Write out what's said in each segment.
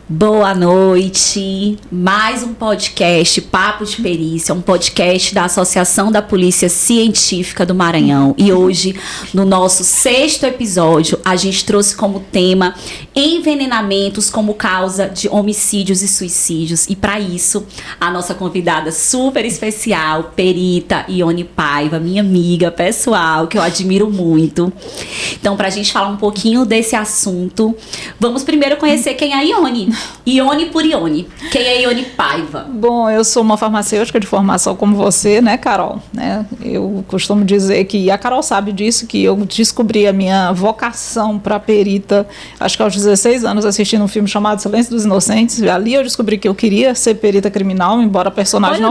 Boa noite, mais um podcast Papo de Perícia, um podcast da Associação da Polícia Científica do Maranhão. E hoje, no nosso 6º episódio, a gente trouxe como tema envenenamentos como causa de homicídios e suicídios. E para isso, a nossa convidada super especial, perita Ione Paiva, minha amiga pessoal, que eu admiro muito. Então, para a gente falar um pouquinho desse assunto, vamos primeiro conhecer quem é a Ione. Ione por Ione. Quem é Ione Paiva? Bom, eu sou uma farmacêutica de formação como você, né, Carol? Eu costumo dizer que, e a Carol sabe disso, que eu descobri a minha vocação para perita, acho que aos 16 anos, assistindo um filme chamado Silêncio dos Inocentes. Ali eu descobri que eu queria ser perita criminal, embora a personagem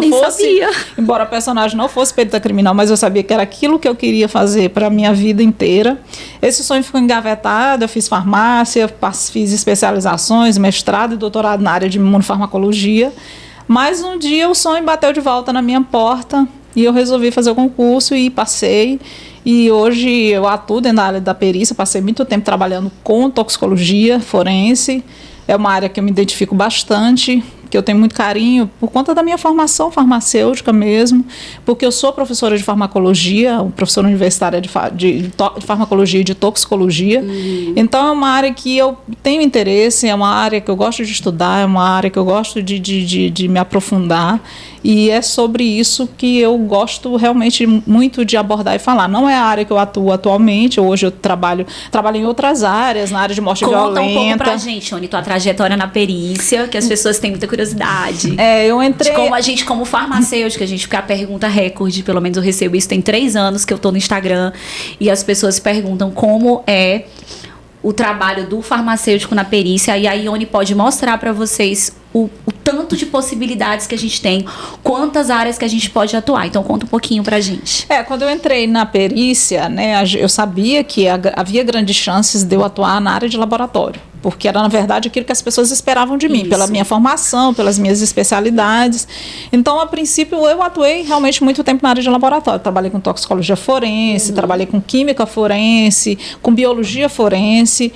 embora a personagem não fosse perita criminal, mas eu sabia que era aquilo que eu queria fazer para a minha vida inteira. Esse sonho ficou engavetado, eu fiz farmácia, fiz especializações, mestrado e doutorado na área de imunofarmacologia, mas um dia o sonho bateu de volta na minha porta e eu resolvi fazer o concurso e passei. E hoje eu atuo dentro da área da perícia, passei muito tempo trabalhando com toxicologia forense, é uma área que eu me identifico bastante, que eu tenho muito carinho por conta da minha formação farmacêutica mesmo, porque eu sou professora de farmacologia, professora universitária de farmacologia e de toxicologia. Então é uma área que eu tenho interesse, é uma área que eu gosto de estudar, é uma área que eu gosto de me aprofundar, e é sobre isso que eu gosto realmente muito de abordar e falar. Não é a área que eu atuo atualmente, hoje eu trabalho em outras áreas, na área de morte violenta. Conta um pouco pra gente, Ione, tua trajetória na perícia, que as pessoas têm muita curiosidade. Eu entrei... De como a gente, como farmacêutica, a gente fica a pergunta recorde, pelo menos eu recebo isso, tem 3 anos que eu tô no Instagram, e as pessoas perguntam como é o trabalho do farmacêutico na perícia, e a Ione pode mostrar para vocês o tanto de possibilidades que a gente tem, quantas áreas que a gente pode atuar. Então, conta um pouquinho pra gente. Quando eu entrei na perícia, né, eu sabia que havia grandes chances de eu atuar na área de laboratório, porque era, na verdade, aquilo que as pessoas esperavam de mim, pela minha formação, pelas minhas especialidades. Então, a princípio, eu atuei realmente muito tempo na área de laboratório. Trabalhei com toxicologia forense, trabalhei com química forense, com biologia forense,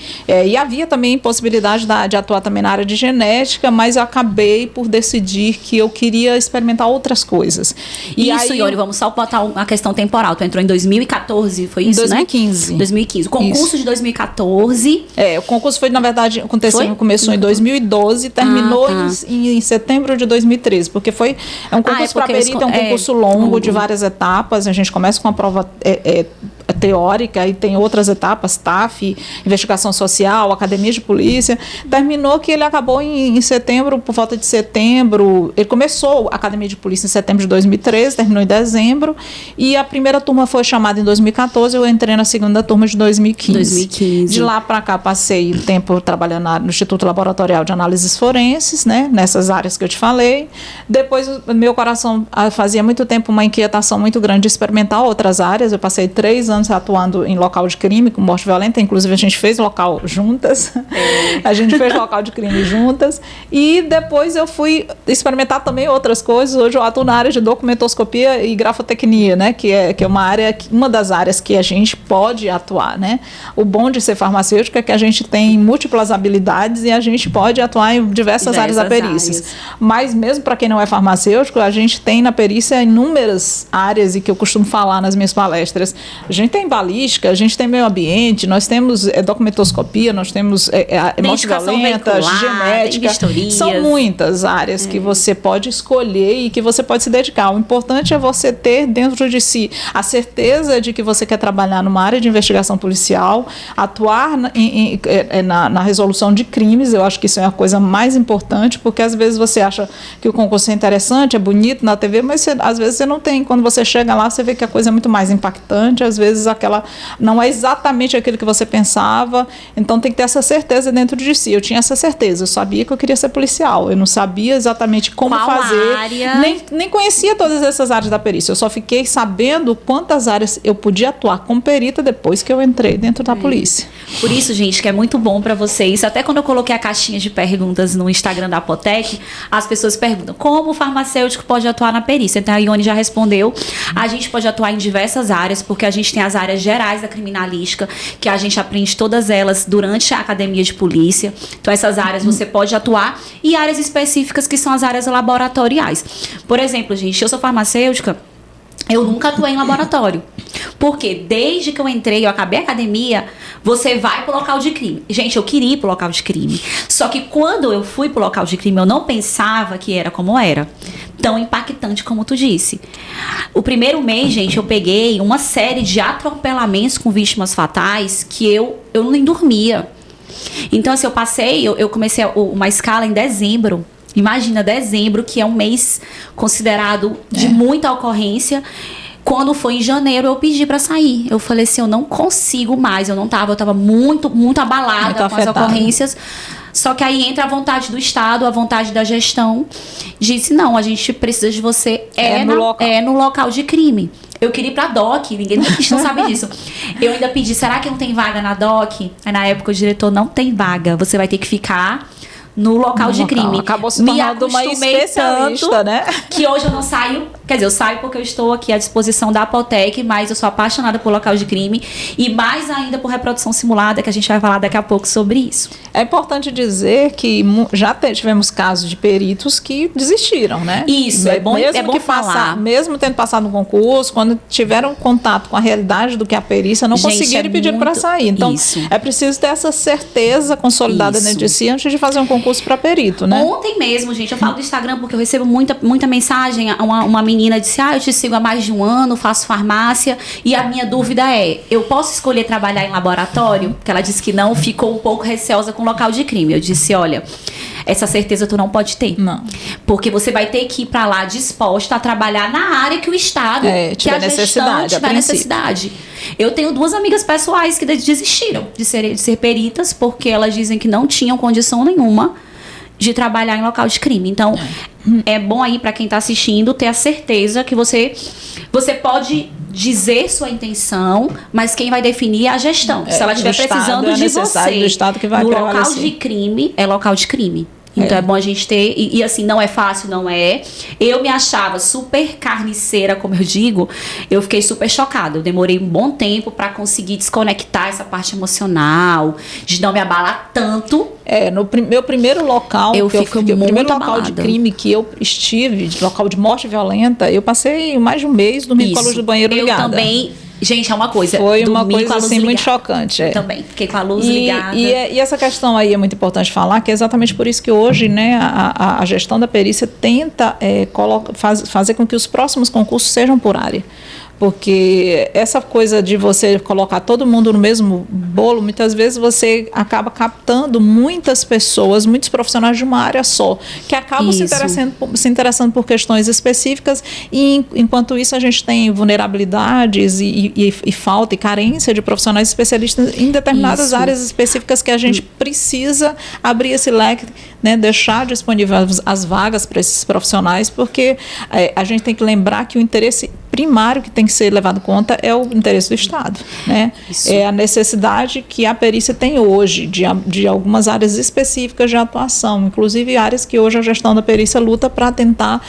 e havia também possibilidade de atuar também na área de genética, mas eu acabei por decidir que eu queria experimentar outras coisas. Ione, vamos só botar uma questão temporal. Tu entrou em 2014, foi isso, 2015. Né? 2015. O concurso isso. De 2014... o concurso foi, na verdade, começou em 2012, terminou em setembro de 2013, porque é um concurso para perita, é um concurso longo, de várias etapas. A gente começa com a prova teórica e tem outras etapas, TAF, investigação social, academia de polícia. Terminou que ele acabou em setembro, por volta de setembro. Ele começou a academia de polícia em setembro de 2013, terminou em dezembro, e a primeira turma foi chamada em 2014, eu entrei na segunda turma de 2015. De lá para cá passei o tempo trabalhando no Instituto Laboratorial de Análises Forenses, né, nessas áreas que eu te falei. Depois, meu coração fazia muito tempo uma inquietação muito grande de experimentar outras áreas. Eu passei 3 anos atuando em local de crime, com morte violenta, inclusive a gente fez local juntas, a gente fez local de crime juntas, e depois eu fui experimentar também outras coisas. Hoje eu atuo na área de documentoscopia e grafotecnia, né, que é uma das áreas que a gente pode atuar, né. O bom de ser farmacêutico é que a gente tem múltiplas habilidades e a gente pode atuar em diversas áreas da perícia. Mas mesmo para quem não é farmacêutico, a gente tem na perícia inúmeras áreas, e que eu costumo falar nas minhas palestras. A gente tem balística, a gente tem meio ambiente, nós temos documentoscopia, nós temos morte violenta, genética. São muitas áreas que você pode escolher e que você pode se dedicar. O importante é você ter dentro de si a certeza de que você quer trabalhar numa área de investigação policial, atuar na resolução de crimes. Eu acho que isso é a coisa mais importante, porque às vezes você acha que o concurso é interessante, é bonito na TV, mas às vezes você não tem. Quando você chega lá, você vê que a coisa é muito mais impactante, às vezes aquela não é exatamente aquilo que você pensava. Então tem que ter essa certeza dentro de si. Eu tinha essa certeza, eu sabia que eu queria ser policial, eu não sabia exatamente como fazer, nem conhecia todas essas áreas da perícia. Eu só fiquei sabendo quantas áreas eu podia atuar como perita depois que eu entrei dentro da polícia. Por isso, gente, que é muito bom para vocês. Até quando eu coloquei a caixinha de perguntas no Instagram da Apotec, as pessoas perguntam como o farmacêutico pode atuar na perícia. Então a Ione já respondeu. A gente pode atuar em diversas áreas, porque a gente tem as áreas gerais da criminalística, que a gente aprende todas elas durante a academia de polícia. Então, essas áreas você pode atuar, e áreas específicas que são as áreas laboratoriais. Por exemplo, gente, eu sou farmacêutica, eu nunca atuei em laboratório. Porque desde que eu entrei, eu acabei a academia, você vai pro local de crime. Gente, eu queria ir pro local de crime. Só que quando eu fui pro local de crime, eu não pensava que era como era. Tão impactante como tu disse. O primeiro mês, gente, eu peguei uma série de atropelamentos com vítimas fatais que eu nem dormia. Então, assim, eu comecei uma escala em dezembro. Imagina, dezembro, que é um mês considerado de muita ocorrência. Quando foi em janeiro, eu pedi pra sair. Eu falei assim, eu não consigo mais. Eu tava muito, muito abalada muito com afetada. As ocorrências. Só que aí entra a vontade do Estado, a vontade da gestão. Disse, não, a gente precisa de você no local de crime. Eu queria ir pra DOC, ninguém não sabe disso. Eu ainda pedi, será que não tem vaga na DOC? Aí na época o diretor, não tem vaga, você vai ter que ficar no local de crime. Acabou se tornando uma especialista, tanto, né? Que hoje eu não saio. Quer dizer, eu saio porque eu estou aqui à disposição da Apotec, mas eu sou apaixonada por local de crime e mais ainda por reprodução simulada, que a gente vai falar daqui a pouco sobre isso. É importante dizer que já tivemos casos de peritos que desistiram, né? Isso, é bom falar. Mesmo tendo passado no concurso, quando tiveram contato com a realidade do que é a perícia, não conseguiram e pediram para sair. Então, é preciso ter essa certeza consolidada dentro de si antes de fazer um concurso para perito, né? Ontem mesmo, gente, eu falo do Instagram porque eu recebo muita mensagem. Uma menina disse, eu te sigo há mais de um ano, faço farmácia, e a minha dúvida é, eu posso escolher trabalhar em laboratório? Porque ela disse que não, ficou um pouco receosa com o local de crime. Eu disse, olha, essa certeza tu não pode ter. Não. Porque você vai ter que ir para lá disposta a trabalhar na área que o Estado, que a gestão tiver necessidade. Eu tenho 2 amigas pessoais que desistiram de ser peritas porque elas dizem que não tinham condição nenhuma de trabalhar em local de crime. Então, é bom aí para quem está assistindo ter a certeza que você pode dizer sua intenção, mas quem vai definir é a gestão. Se ela estiver precisando de você do Estado que vai no local de crime, é local de crime. Então é bom a gente ter, e assim, não é fácil, não é. Eu me achava super carniceira, como eu digo, eu fiquei super chocada. Eu demorei um bom tempo para conseguir desconectar essa parte emocional, de não me abalar tanto. No meu primeiro local, o primeiro local de crime que eu estive, de local de morte violenta, eu passei mais de um mês dormindo com a luz do banheiro ligada. Eu também. Gente, é uma coisa. Foi uma coisa assim muito chocante. Eu também. Fiquei com a luz ligada. E essa questão aí é muito importante falar, que é exatamente por isso que hoje, né, a gestão da perícia tenta fazer com que os próximos concursos sejam por área. Porque essa coisa de você colocar todo mundo no mesmo bolo, muitas vezes você acaba captando muitas pessoas, muitos profissionais de uma área só, que acabam se interessando por questões específicas, e enquanto isso a gente tem vulnerabilidades e falta e carência de profissionais especialistas em determinadas áreas específicas que a gente precisa abrir esse leque, né, deixar disponível as vagas para esses profissionais, porque a gente tem que lembrar que o interesse primário que tem que ser levado em conta é o interesse do Estado, né? É a necessidade que a perícia tem hoje de algumas áreas específicas de atuação, inclusive áreas que hoje a gestão da perícia luta para tentar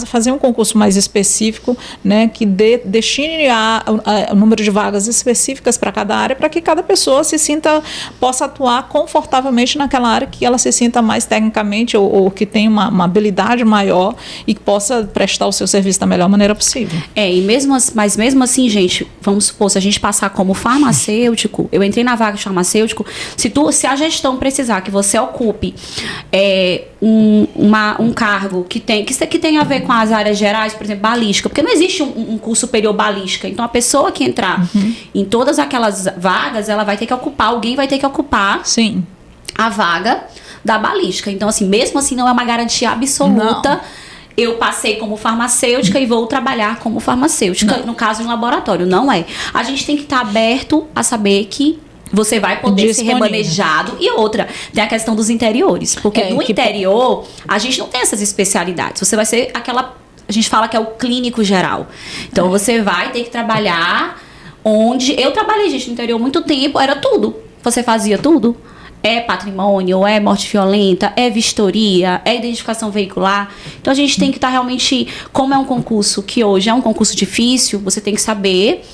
fazer um concurso mais específico, né, que destine o número de vagas específicas para cada área, para que cada pessoa possa atuar confortavelmente naquela área que ela se sinta mais tecnicamente ou que tenha uma habilidade maior e que possa prestar o seu serviço da melhor maneira possível. Mas mesmo assim, gente, vamos supor, se a gente passar como farmacêutico, eu entrei na vaga de farmacêutico, se a gestão precisar que você ocupe um cargo que tem a ver com as áreas gerais, por exemplo, balística, porque não existe um curso superior balística, então a pessoa que entrar em todas aquelas vagas, alguém vai ter que ocupar a vaga da balística. Então, assim, mesmo assim, não é uma garantia absoluta. Não. Eu passei como farmacêutica e vou trabalhar como farmacêutica, no caso de um laboratório. Não é. A gente tem que estar aberto a saber que você vai poder ser remanejado. E outra, tem a questão dos interiores. Porque no interior, a gente não tem essas especialidades. Você vai ser aquela... A gente fala que é o clínico geral. Então, você vai ter que trabalhar onde... Eu trabalhei, gente, no interior muito tempo. Era tudo. Você fazia tudo. É patrimônio, é morte violenta, é vistoria, é identificação veicular. Então a gente tem que estar realmente, como é um concurso que hoje é um concurso difícil, você tem que saber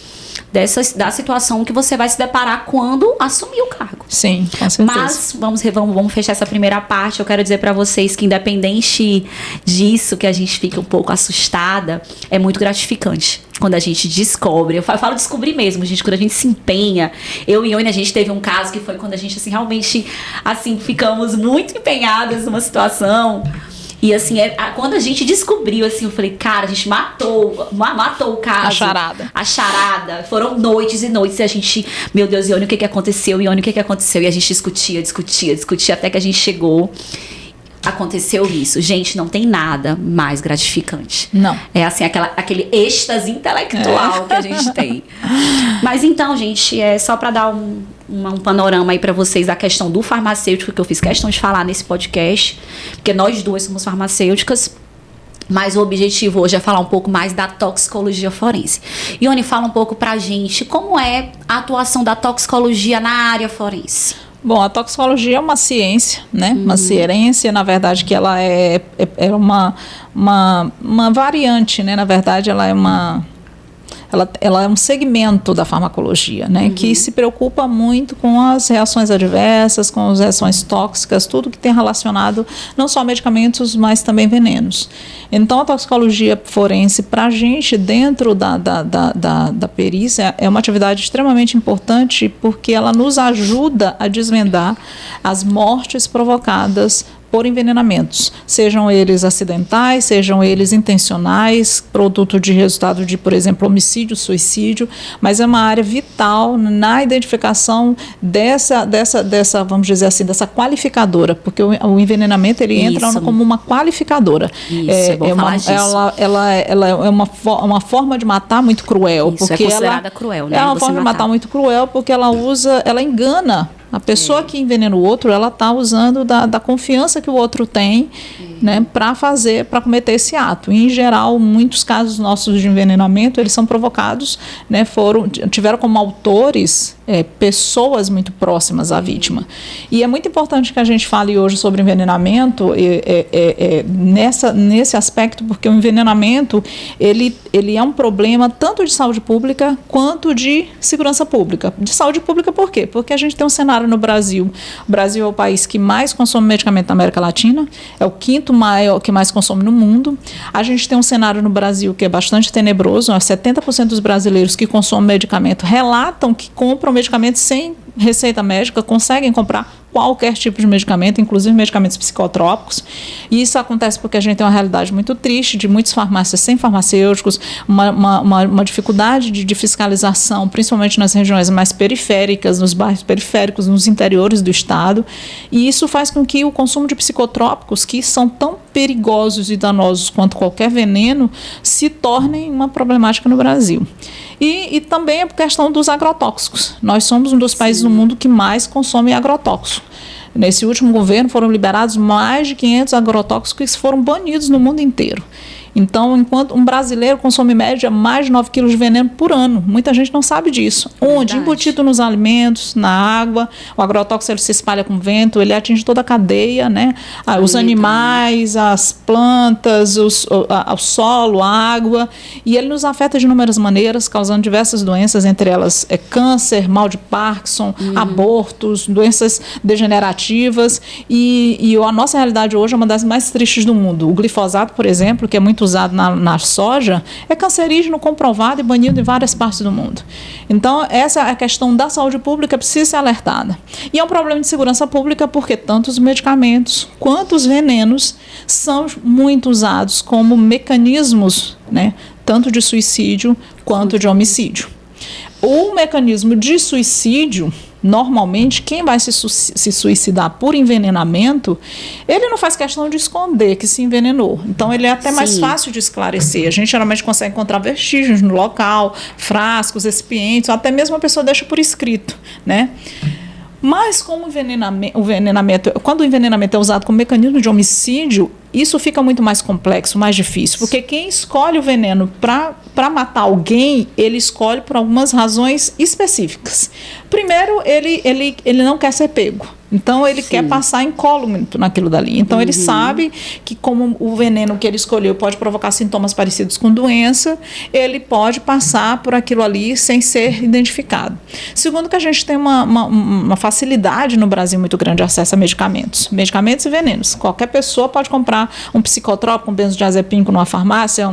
da situação que você vai se deparar quando assumir o cargo. Sim, com certeza. Mas vamos fechar essa primeira parte. Eu quero dizer para vocês que, independente disso, que a gente fica um pouco assustada, é muito gratificante quando a gente descobre. Eu falo descobrir mesmo, gente, quando a gente se empenha. Eu e Ione, a gente teve um caso que foi quando a gente, assim, realmente, assim, ficamos muito empenhadas numa situação. E assim, quando a gente descobriu, assim, eu falei, cara, a gente matou o caso. A charada. Foram noites e noites e a gente, meu Deus, Ione, o que aconteceu? Ione, o que aconteceu? E a gente discutia, até que a gente chegou. Aconteceu isso. Gente, não tem nada mais gratificante. Não. É assim, aquele êxtase intelectual que a gente tem. Mas então, gente, é só para dar um panorama aí para vocês da questão do farmacêutico, que eu fiz questão de falar nesse podcast, porque nós duas somos farmacêuticas. Mas o objetivo hoje é falar um pouco mais da toxicologia forense. Ione, fala um pouco pra gente como é a atuação da toxicologia na área forense. Bom, a toxicologia é uma ciência, né? Uma ciência, na verdade, que ela é uma variante, né? Na verdade, ela é um segmento da farmacologia, né? Que se preocupa muito com as reações adversas, com as reações tóxicas, tudo que tem relacionado não só a medicamentos, mas também venenos. Então, a toxicologia forense, para a gente, dentro da perícia, é uma atividade extremamente importante porque ela nos ajuda a desvendar as mortes provocadas por envenenamentos, sejam eles acidentais, sejam eles intencionais, produto de resultado de, por exemplo, homicídio, suicídio, mas é uma área vital na identificação dessa, vamos dizer assim, dessa qualificadora, porque o envenenamento ele entra como uma qualificadora. Ela é uma forma de matar muito cruel. Isso, porque é considerada cruel, né? É uma forma de matar muito cruel porque ela engana. A pessoa que envenena o outro, ela está usando da confiança que o outro tem, né, para cometer esse ato. E, em geral, muitos casos nossos de envenenamento, eles são provocados, né, tiveram como autores pessoas muito próximas à vítima. E é muito importante que a gente fale hoje sobre envenenamento nesse aspecto, porque o envenenamento ele é um problema tanto de saúde pública quanto de segurança pública. De saúde pública por quê? Porque a gente tem um cenário no Brasil. O Brasil é o país que mais consome medicamento na América Latina, é o quinto maior que mais consome no mundo. A gente tem um cenário no Brasil que é bastante tenebroso, 70% dos brasileiros que consomem medicamento relatam que compram medicamentos sem receita médica, conseguem comprar qualquer tipo de medicamento, inclusive medicamentos psicotrópicos. E isso acontece porque a gente tem uma realidade muito triste de muitas farmácias sem farmacêuticos, uma dificuldade de fiscalização, principalmente nas regiões mais periféricas, nos bairros periféricos, nos interiores do estado. E isso faz com que o consumo de psicotrópicos, que são tão perigosos e danosos quanto qualquer veneno, se tornem uma problemática no Brasil. E também a questão dos agrotóxicos. Nós somos um dos países do mundo que mais consome agrotóxico. Nesse último governo foram liberados mais de 500 agrotóxicos que foram banidos no mundo inteiro. Então, enquanto um brasileiro consome em média mais de 9 quilos de veneno por ano, muita gente não sabe disso. Onde? Embutido nos alimentos, na água, o agrotóxico ele se espalha com o vento, ele atinge toda a cadeia, né? Os animais, as plantas, o solo, a água, e ele nos afeta de inúmeras maneiras, causando diversas doenças, entre elas câncer, mal de Parkinson, abortos, doenças degenerativas, e a nossa realidade hoje é uma das mais tristes do mundo. O glifosato, por exemplo, que é muito usado na soja, é cancerígeno comprovado e banido em várias partes do mundo. Então, essa é a questão da saúde pública, precisa ser alertada. E é um problema de segurança pública porque tanto os medicamentos quanto os venenos são muito usados como mecanismos, né, tanto de suicídio quanto de homicídio. O mecanismo de suicídio, normalmente, quem vai se suicidar por envenenamento, ele não faz questão de esconder que se envenenou. Então, ele é até mais fácil de esclarecer. A gente geralmente consegue encontrar vestígios no local, frascos, recipientes, ou até mesmo a pessoa deixa por escrito, né? Mas como quando o envenenamento é usado como mecanismo de homicídio, isso fica muito mais complexo, mais difícil, porque quem escolhe o veneno para matar alguém, ele escolhe por algumas razões específicas. Primeiro, ele não quer ser pego, Então ele quer passar incólume naquilo dali. Então ele sabe que como o veneno que ele escolheu pode provocar sintomas parecidos com doença, ele pode passar por aquilo ali sem ser identificado. Segundo, que a gente tem uma facilidade no Brasil muito grande de acesso a medicamentos e venenos. Qualquer pessoa pode comprar um psicotrópico, um benzodiazepínico numa farmácia,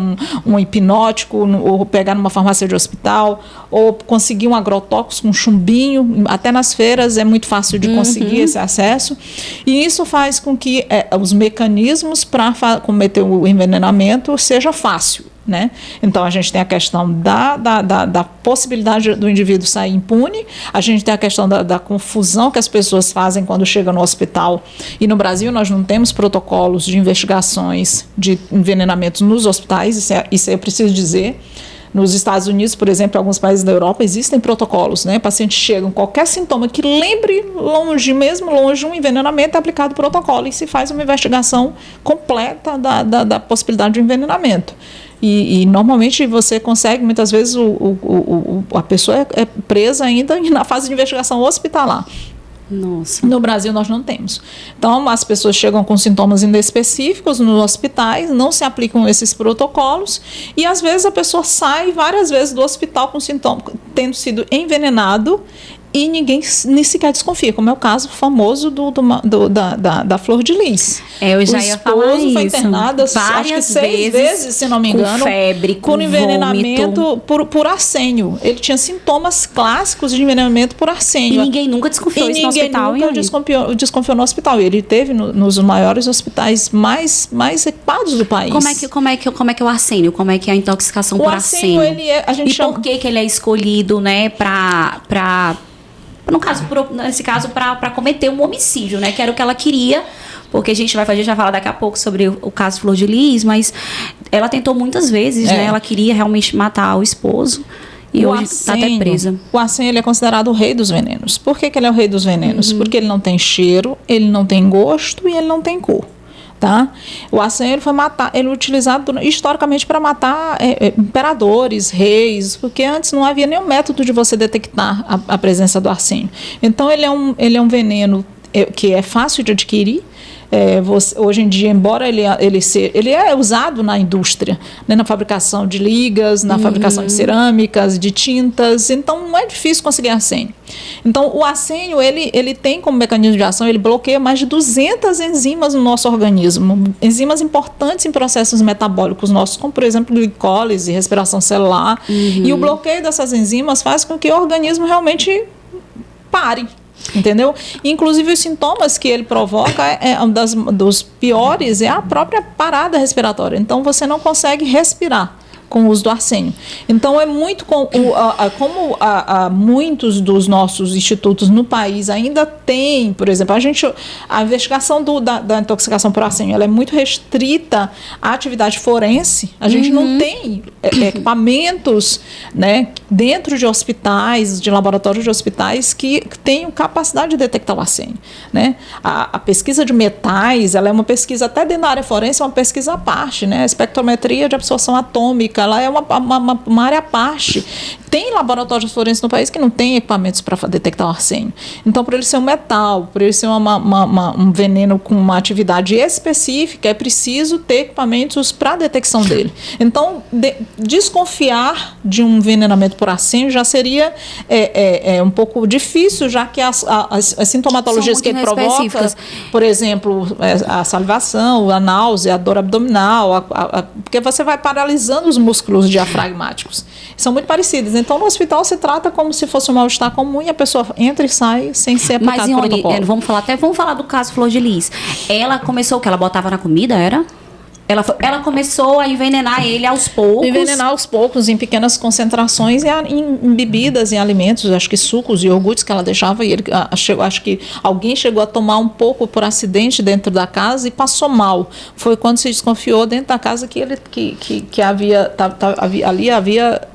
um hipnótico, ou pegar numa farmácia de hospital, ou conseguir um agrotóxico, um chumbinho. Até nas feiras é muito fácil de conseguir esse acesso. E isso faz com que os mecanismos para cometer o envenenamento seja fácil. Né? Então a gente tem a questão da possibilidade do indivíduo sair impune, a gente tem a questão da confusão que as pessoas fazem quando chegam no hospital, e no Brasil nós não temos protocolos de investigações de envenenamentos nos hospitais, isso é preciso dizer. Nos Estados Unidos, por exemplo, em alguns países da Europa, existem protocolos, né? Pacientes chegam, qualquer sintoma que lembre mesmo longe um envenenamento, é aplicado o protocolo e se faz uma investigação completa da possibilidade de envenenamento. E normalmente você consegue, muitas vezes a pessoa é presa ainda na fase de investigação hospitalar. Nossa. No Brasil nós não temos. Então as pessoas chegam com sintomas inespecíficos nos hospitais, não se aplicam esses protocolos e às vezes a pessoa sai várias vezes do hospital com sintomas, tendo sido envenenado, e ninguém nem sequer desconfia, como é o caso famoso da Flor de Lis. Eu já ia falar isso. O esposo foi internado acho que 6 vezes, se não me engano, com febre, com envenenamento por arsênio. Ele tinha sintomas clássicos de envenenamento por arsênio. E ninguém nunca desconfiou isso no hospital. Ninguém nunca desconfiou no hospital. Ele teve nos maiores hospitais mais equipados do país. Como é que é o arsênio? Como é que é a intoxicação por arsênio? Por que ele é escolhido, né, nesse caso, para cometer um homicídio, né? Que era o que ela queria, porque a gente vai falar daqui a pouco sobre o caso Flor de Lis, mas ela tentou muitas vezes, né? Ela queria realmente matar o esposo. E hoje está até presa. O arsênio, ele é considerado o rei dos venenos. Por que ele é o rei dos venenos? Porque ele não tem cheiro, ele não tem gosto e ele não tem cor. Tá? O arsênio ele é utilizado historicamente para matar imperadores, reis, porque antes não havia nenhum método de você detectar a presença do arsênio. Então ele é um veneno que é fácil de adquirir. Hoje em dia, embora ele é usado na indústria, né, na fabricação de ligas, na fabricação de cerâmicas, de tintas, então não é difícil conseguir arsênio. Então o arsênio ele tem como mecanismo de ação, ele bloqueia mais de 200 enzimas no nosso organismo, enzimas importantes em processos metabólicos nossos, como por exemplo glicólise, respiração celular, e o bloqueio dessas enzimas faz com que o organismo realmente pare. Entendeu? Inclusive os sintomas que ele provoca dos piores é a própria parada respiratória. Então você não consegue respirar com o uso do arsênio. Então é muito como muitos dos nossos institutos no país ainda tem, por exemplo, a investigação da intoxicação por arsênio, ela é muito restrita à atividade forense. A gente não tem equipamentos, né, dentro de hospitais, de laboratórios de hospitais que tenham capacidade de detectar o arsênio, né? A pesquisa de metais, ela é uma pesquisa até dentro da área forense, é uma pesquisa à parte, né? A espectrometria de absorção atômica, ela é uma área à parte. Tem laboratórios forenses no país que não tem equipamentos para detectar o arsênio. Então, por ele ser um metal, por ele ser um veneno com uma atividade específica, é preciso ter equipamentos para a detecção dele. Então, desconfiar de um envenenamento por arsênio já seria um pouco difícil, já que as sintomatologias que ele provoca, por exemplo, a salivação, a náusea, a dor abdominal, porque você vai paralisando os músculos diafragmáticos. São muito parecidas. Então, no hospital se trata como se fosse um mal-estar comum e a pessoa entra e sai sem ser aplicado o protocolo. Vamos falar do caso Flor de Lis. Ela começou o que? Ela botava na comida, era? Ela começou a envenenar ele aos poucos. Envenenar aos poucos, em pequenas concentrações, em bebidas, em alimentos, acho que sucos e iogurtes que ela deixava. E acho que alguém chegou a tomar um pouco por acidente dentro da casa e passou mal. Foi quando se desconfiou dentro da casa que havia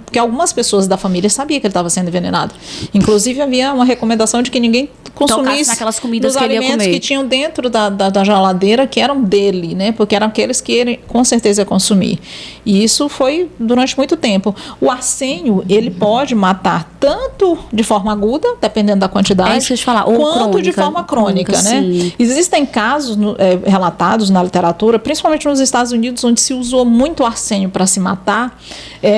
porque algumas pessoas da família sabiam que ele estava sendo envenenado. Inclusive, havia uma recomendação de que ninguém consumisse naquelas comidas dos que ele ia alimentos comer. que tinham dentro da geladeira, que eram dele, né? Porque eram aqueles que ele com certeza ia consumir. E isso foi durante muito tempo. O arsênio, ele pode matar tanto de forma aguda, dependendo da quantidade, isso que eu ia falar, ou quanto crônica, de forma crônica, né? sim. Existem casos relatados na literatura, principalmente nos Estados Unidos, onde se usou muito arsênio para se matar,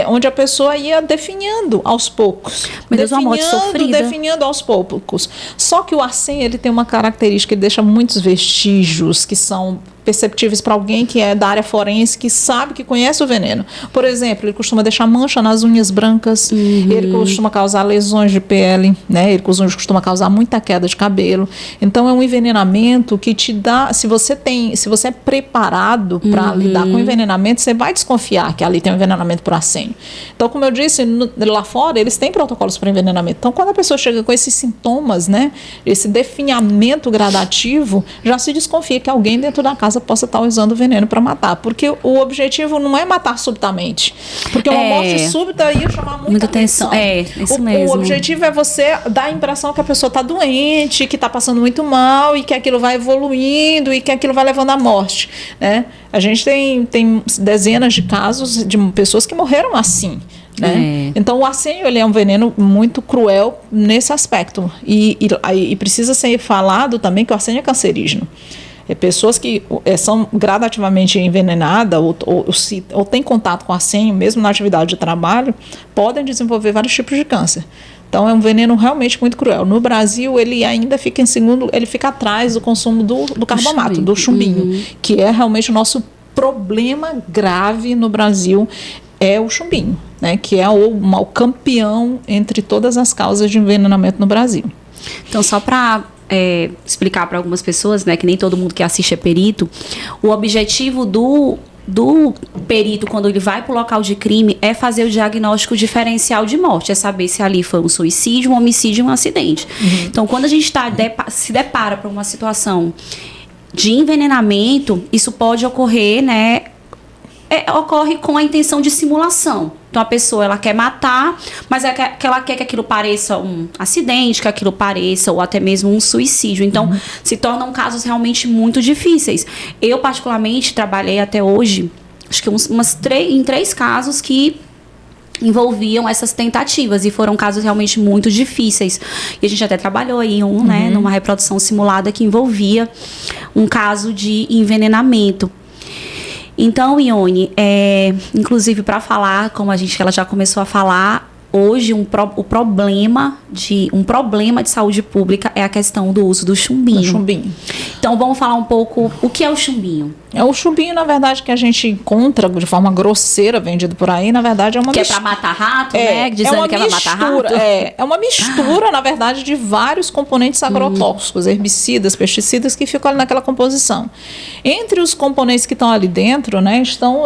onde a pessoa ia definhando aos poucos. Definhando aos poucos. Só que o arsênio, ele tem uma característica, ele deixa muitos vestígios que são perceptíveis para alguém que é da área forense, que sabe, que conhece o veneno. Por exemplo, ele costuma deixar mancha nas unhas brancas, ele costuma causar lesões de pele, né? Ele costuma causar muita queda de cabelo. Então é um envenenamento que te dá, se você é preparado para lidar com envenenamento, você vai desconfiar que ali tem um envenenamento por arsênio. Então, como eu disse, lá fora eles têm protocolos para envenenamento. Então, quando a pessoa chega com esses sintomas, né, esse definhamento gradativo, já se desconfia que alguém dentro da casa possa estar usando veneno para matar, porque o objetivo não é matar subitamente, porque uma morte súbita ia chamar muita atenção. Isso mesmo. O objetivo é você dar a impressão que a pessoa está doente, que está passando muito mal e que aquilo vai evoluindo e que aquilo vai levando à morte, né? A gente tem dezenas de casos de pessoas que morreram assim. Né? Então o arsênio, ele é um veneno muito cruel nesse aspecto e precisa ser falado também que o arsênio é cancerígeno. Pessoas que são gradativamente envenenadas ou têm contato com arsênio, mesmo na atividade de trabalho, podem desenvolver vários tipos de câncer. Então é um veneno realmente muito cruel. No Brasil, ele ainda fica em segundo, ele fica atrás do consumo do carbamato, do chumbinho, que é realmente o nosso problema grave no Brasil, é o chumbinho, né, que é o campeão entre todas as causas de envenenamento no Brasil. Então, só para explicar para algumas pessoas, né, que nem todo mundo que assiste é perito, o objetivo do perito, quando ele vai para o local de crime, é fazer o diagnóstico diferencial de morte, é saber se ali foi um suicídio, um homicídio, um acidente. Então, quando a gente se depara para uma situação de envenenamento, isso pode ocorrer, né, ocorre com a intenção de simulação. Então, a pessoa, ela quer matar, mas ela quer que aquilo pareça um acidente, que aquilo pareça, ou até mesmo um suicídio. Então, se tornam casos realmente muito difíceis. Eu, particularmente, trabalhei até hoje, acho que em 3 casos que envolviam essas tentativas, e foram casos realmente muito difíceis. E a gente até trabalhou aí né, numa reprodução simulada que envolvia um caso de envenenamento. Então, Ione, inclusive para falar, como ela já começou a falar, hoje um problema de saúde pública é a questão do uso do chumbinho. Então, vamos falar um pouco o que é o chumbinho. O chumbinho, na verdade, que a gente encontra de forma grosseira vendido por aí, na verdade é uma mistura. Que é para matar rato, né? Dizendo que é para matar rato. É uma mistura, na verdade, de vários componentes agrotóxicos, herbicidas, pesticidas que ficam ali naquela composição. Entre os componentes que estão ali dentro, né, estão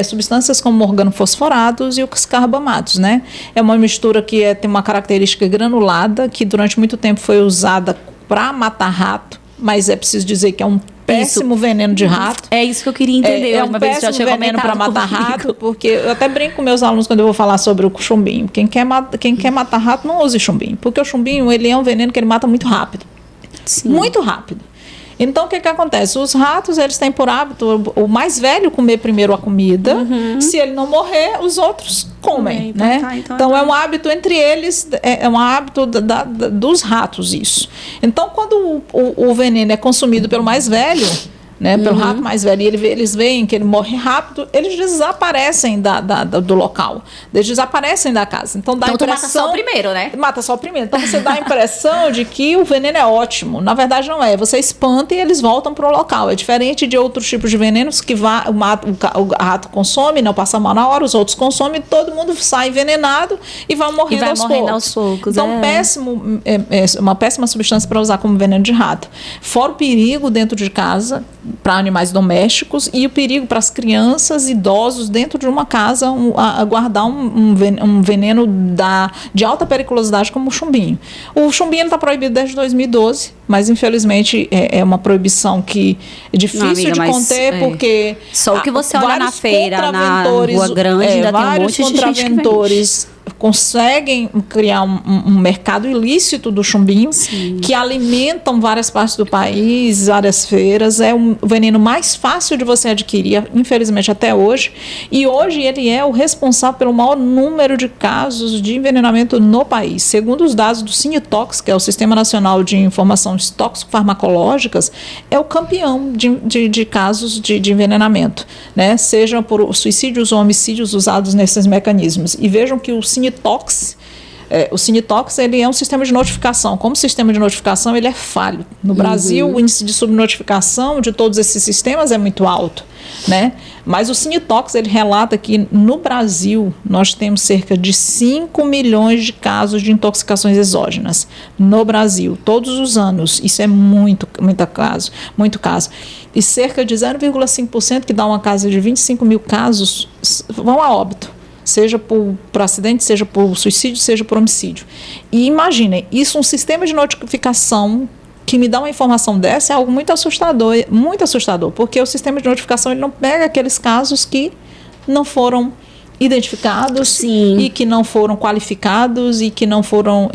substâncias como organofosforados e os carbamatos, né? É uma mistura que tem uma característica granulada, que durante muito tempo foi usada para matar rato, mas é preciso dizer que é um péssimo veneno de rato. É isso que eu queria entender. É um péssimo veneno para matar rato, porque eu até brinco com meus alunos quando eu vou falar sobre o chumbinho. Quem quer matar rato não use chumbinho, porque o chumbinho, ele é um veneno que ele mata muito rápido. Sim. Muito rápido. Então, o que acontece? Os ratos, eles têm por hábito o mais velho comer primeiro a comida. Se ele não morrer, os outros comem, né? Então, é um hábito entre eles, é um hábito dos ratos isso. Então, quando o veneno é consumido pelo mais velho, né, pelo rato mais velho, e eles veem que ele morre rápido, eles desaparecem do local, eles desaparecem da casa. Então dá a impressão, mata só o primeiro, né? Mata só o primeiro. Então você dá a impressão de que o veneno é ótimo. Na verdade não é. Você espanta e eles voltam para o local. É diferente de outros tipos de venenos que o rato consome, não passa mal na hora, os outros consomem, todo mundo sai envenenado e vai morrendo aos poucos. Então uma péssima substância para usar como veneno de rato. Fora o perigo dentro de casa para animais domésticos e o perigo para as crianças e idosos dentro de uma casa guardar um veneno de alta periculosidade como o chumbinho. O chumbinho está proibido desde 2012, mas infelizmente é uma proibição que é difícil de conter, porque só o que você olha na feira, na Rua Grande, ainda tem um monte de gente que vende. conseguem criar um mercado ilícito do chumbinho, sim, que alimentam várias partes do país, várias feiras. É o veneno mais fácil de você adquirir, infelizmente, até hoje. E hoje ele é o responsável pelo maior número de casos de envenenamento no país. Segundo os dados do Cinetox, que é o Sistema Nacional de Informações Tóxico-Farmacológicas, é o campeão de casos de envenenamento, né? Seja por suicídios ou homicídios usados nesses mecanismos. E vejam que o Cinetox ele é um sistema de notificação. Como sistema de notificação, ele é falho. No Brasil, o índice de subnotificação de todos esses sistemas é muito alto, né? Mas o Cinetox, ele relata que no Brasil nós temos cerca de 5 milhões de casos de intoxicações exógenas. No Brasil, todos os anos. Isso é muito caso. E cerca de 0,5%, que dá uma casa de 25 mil casos, vão a óbito. Seja por acidente, seja por suicídio, seja por homicídio. E imaginem, isso, um sistema de notificação que me dá uma informação dessa é algo muito assustador, porque o sistema de notificação ele não pega aqueles casos que não foram identificados, sim, e que não foram qualificados e que não foram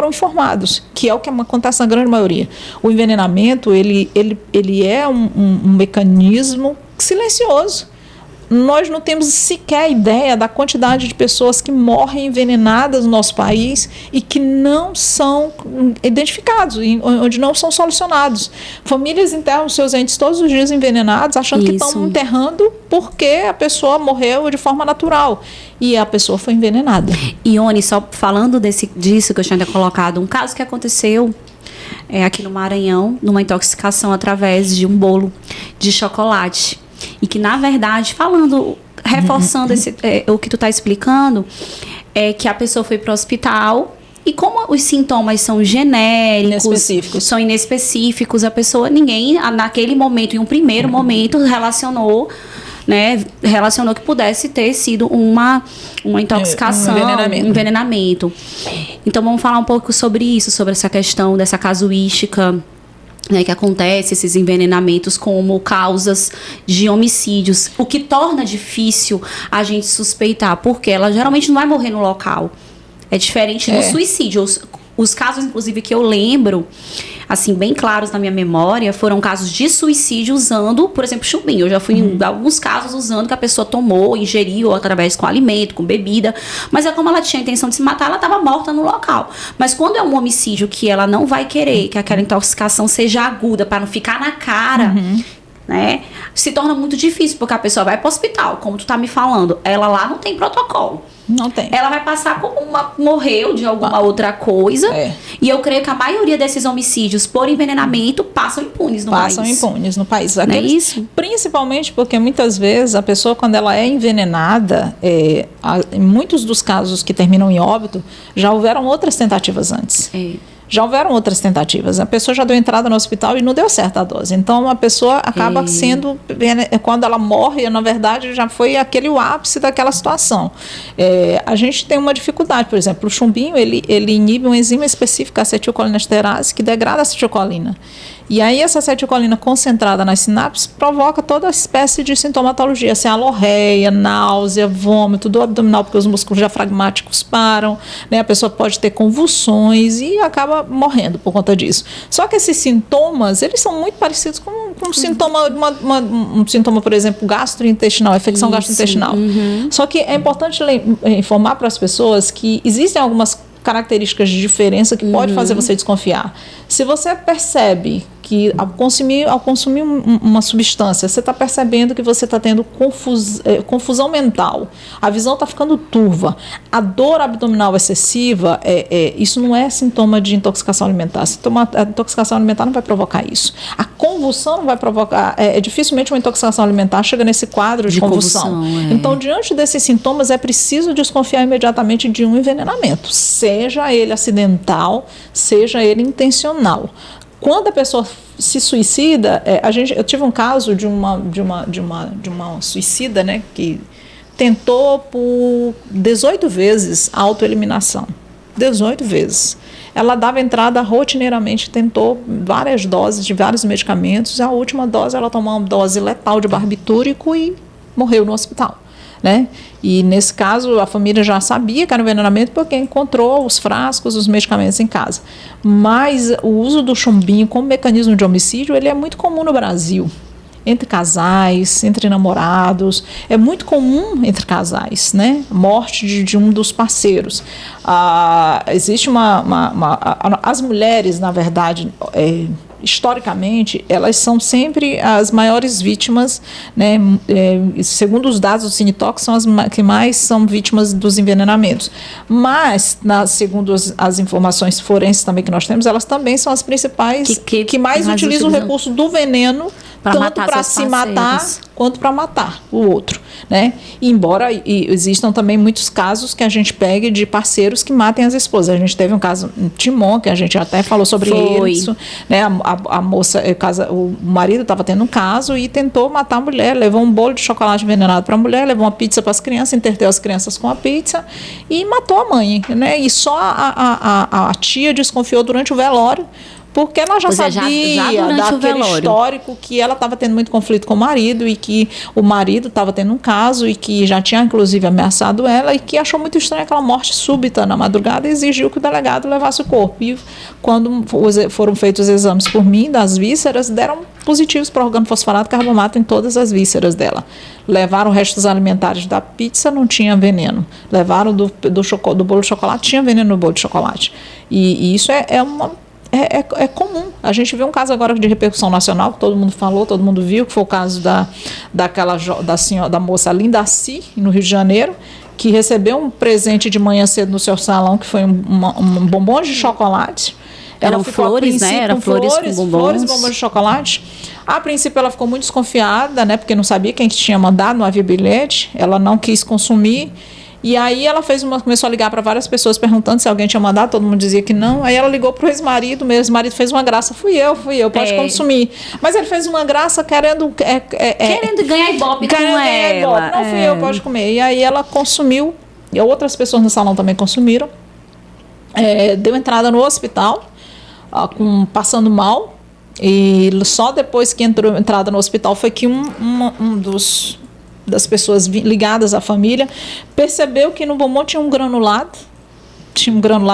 informados, que é o que acontece na grande maioria. O envenenamento ele é um mecanismo silencioso. Nós não temos sequer ideia da quantidade de pessoas que morrem envenenadas no nosso país e que não são identificados, onde não são solucionados. Famílias enterram seus entes todos os dias envenenados, achando que estão enterrando porque a pessoa morreu de forma natural. E a pessoa foi envenenada. Ione, só falando disso que eu tinha colocado, um caso que aconteceu aqui no Maranhão, numa intoxicação através de um bolo de chocolate. E que, na verdade, reforçando o que tu está explicando, é que a pessoa foi para o hospital e como os sintomas são genéricos, são inespecíficos, ninguém, naquele momento, em um primeiro momento, relacionou que pudesse ter sido uma intoxicação, um envenenamento. Então, vamos falar um pouco sobre isso, sobre essa questão dessa casuística, né, que acontece, esses envenenamentos como causas de homicídios, o que torna difícil a gente suspeitar, porque ela geralmente não vai morrer no local. É diferente do suicídio. Os casos, inclusive, que eu lembro, assim, bem claros na minha memória, foram casos de suicídio usando, por exemplo, chumbinho. Eu já fui em alguns casos usando que a pessoa tomou, ingeriu através com alimento, com bebida, mas como ela tinha a intenção de se matar, ela estava morta no local. Mas quando é um homicídio que ela não vai querer que aquela intoxicação seja aguda, para não ficar na cara, né, se torna muito difícil, porque a pessoa vai para o hospital, como tu tá me falando, ela lá não tem protocolo. Não tem. Ela vai passar como morreu de alguma outra coisa. E eu creio que a maioria desses homicídios por envenenamento passam impunes no país. Não é isso? Principalmente porque muitas vezes a pessoa, quando ela é envenenada, em muitos dos casos que terminam em óbito, já houveram outras tentativas antes. Já houveram outras tentativas. A pessoa já deu entrada no hospital e não deu certo a dose. Então, a pessoa acaba sendo... Quando ela morre, na verdade, já foi o ápice daquela situação. A gente tem uma dificuldade. Por exemplo, o chumbinho, ele inibe uma enzima específica, a acetilcolinesterase, que degrada a acetilcolina. E aí, essa acetilcolina concentrada nas sinapses provoca toda espécie de sintomatologia, assim, alorreia, náusea, vômito, dor abdominal, porque os músculos diafragmáticos param, né? A pessoa pode ter convulsões e acaba morrendo por conta disso. Só que esses sintomas, eles são muito parecidos com um sintoma, um sintoma, por exemplo, gastrointestinal, infecção gastrointestinal. Só que é importante informar para as pessoas que existem algumas características de diferença que pode fazer você desconfiar. Se você percebe que ao consumir uma substância, você está percebendo que você está tendo confusão mental, a visão está ficando turva, a dor abdominal excessiva, isso não é sintoma de intoxicação alimentar. A intoxicação alimentar não vai provocar isso. A convulsão não vai provocar, dificilmente uma intoxicação alimentar chega nesse quadro de convulsão. Então, diante desses sintomas, é preciso desconfiar imediatamente de um envenenamento, seja ele acidental, seja ele intencional. Quando a pessoa se suicida, eu tive um caso de uma suicida, né, que tentou por 18 vezes a autoeliminação. 18 vezes. Ela dava entrada rotineiramente, tentou várias doses de vários medicamentos. A última dose, ela tomou uma dose letal de barbitúrico e morreu no hospital. né? E nesse caso a família já sabia que era envenenamento porque encontrou os frascos, os medicamentos em casa. Mas o uso do chumbinho como mecanismo de homicídio, ele é muito comum no Brasil. Entre casais, entre namorados, é muito comum entre casais, né? Morte de um dos parceiros. Existe as mulheres, na verdade, historicamente, elas são sempre as maiores vítimas, né? Segundo os dados do Cinetox, são as que mais são vítimas dos envenenamentos. Mas, segundo as informações forenses também que nós temos, elas também são as principais que mais utilizam o recurso do veneno, tanto para se matar quanto para matar o outro, né? Embora existam também muitos casos que a gente pegue de parceiros que matem as esposas. A gente teve um caso em Timon, que a gente até falou sobre isso, né? A moça, o marido estava tendo um caso e tentou matar a mulher, levou um bolo de chocolate envenenado para a mulher, levou uma pizza para as crianças, entreteu as crianças com a pizza e matou a mãe, né? E só a tia desconfiou durante o velório, porque ela já sabia daquele histórico que ela estava tendo muito conflito com o marido e que o marido estava tendo um caso e que já tinha inclusive ameaçado ela e que achou muito estranha aquela morte súbita na madrugada e exigiu que o delegado levasse o corpo. E quando foram feitos os exames por mim das vísceras, deram positivos para organofosforato carbomato em todas as vísceras dela. Levaram restos alimentares da pizza, não tinha veneno. Levaram do bolo de chocolate, tinha veneno no bolo de chocolate. E isso é comum. A gente vê um caso agora de repercussão nacional, que todo mundo falou, todo mundo viu, que foi o caso da moça Lindaci, no Rio de Janeiro, que recebeu um presente de manhã cedo no seu salão, que foi um bombom de chocolate. Eram flores, né? Eram flores com bombons. Flores e bombons de chocolate. A princípio ela ficou muito desconfiada, né? Porque não sabia quem tinha mandado, não havia bilhete. Ela não quis consumir. E aí ela começou a ligar para várias pessoas perguntando se alguém tinha mandado, todo mundo dizia que não. Aí ela ligou para o ex-marido, meu ex-marido fez uma graça, fui eu, pode consumir. Mas ele fez uma graça querendo ganhar ibope com ela. Não fui eu, pode comer. E aí ela consumiu, e outras pessoas no salão também consumiram. Deu entrada no hospital, passando mal, e só depois que entrou entrada no hospital foi que das pessoas ligadas à família percebeu que no bombom tinha um granulado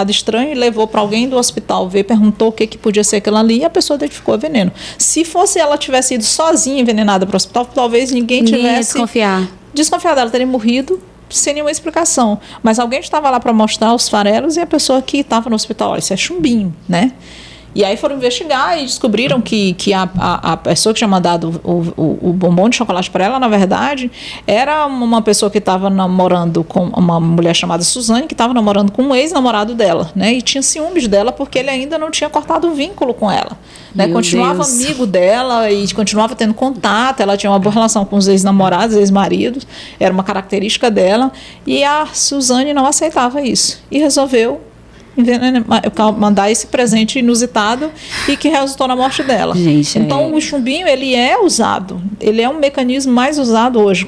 estranho e levou para alguém do hospital ver, perguntou o que podia ser aquilo ali e a pessoa identificou o veneno. Se fosse ela tivesse ido sozinha envenenada para o hospital, talvez ninguém tivesse desconfiado, ela teria morrido sem nenhuma explicação, mas alguém estava lá para mostrar os farelos e a pessoa que estava no hospital, olha, isso é chumbinho, né? E aí foram investigar e descobriram que a pessoa que tinha mandado o bombom de chocolate para ela, na verdade, era uma pessoa que estava namorando com uma mulher chamada Suzane, que estava namorando com um ex-namorado dela, né? E tinha ciúmes dela porque ele ainda não tinha cortado o vínculo com ela, né? Continuava amigo dela e continuava tendo contato, ela tinha uma boa relação com os ex-namorados, ex-maridos, era uma característica dela, e a Suzane não aceitava isso e resolveu mandar esse presente inusitado e que resultou na morte dela. Então o chumbinho ele é um mecanismo mais usado hoje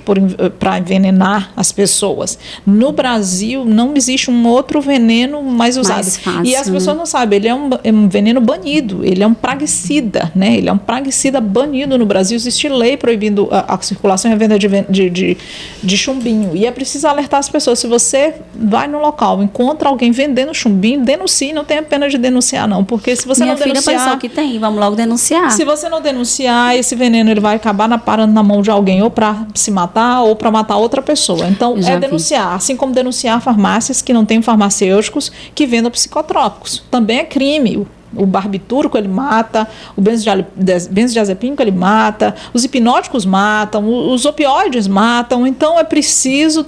para envenenar as pessoas. No Brasil não existe um outro veneno mais usado. E as pessoas não sabem, ele é um veneno banido, ele é um praguicida, né? Ele é um praguicida banido no Brasil. Existe lei proibindo a circulação e a venda de chumbinho. E é preciso alertar as pessoas, se você vai no local, encontra alguém vendendo chumbinho, denuncie, não tenha pena de denunciar não, porque se você não denunciar... que tem, vamos logo denunciar. Se você não denunciar, esse veneno ele vai acabar parando na mão de alguém, ou para se matar, ou para matar outra pessoa. Então, denunciar, assim como denunciar farmácias que não têm farmacêuticos que vendam psicotrópicos. Também é crime. O barbitúrico ele mata, o benzodiazepínico ele mata, os hipnóticos matam, os opioides matam. Então é preciso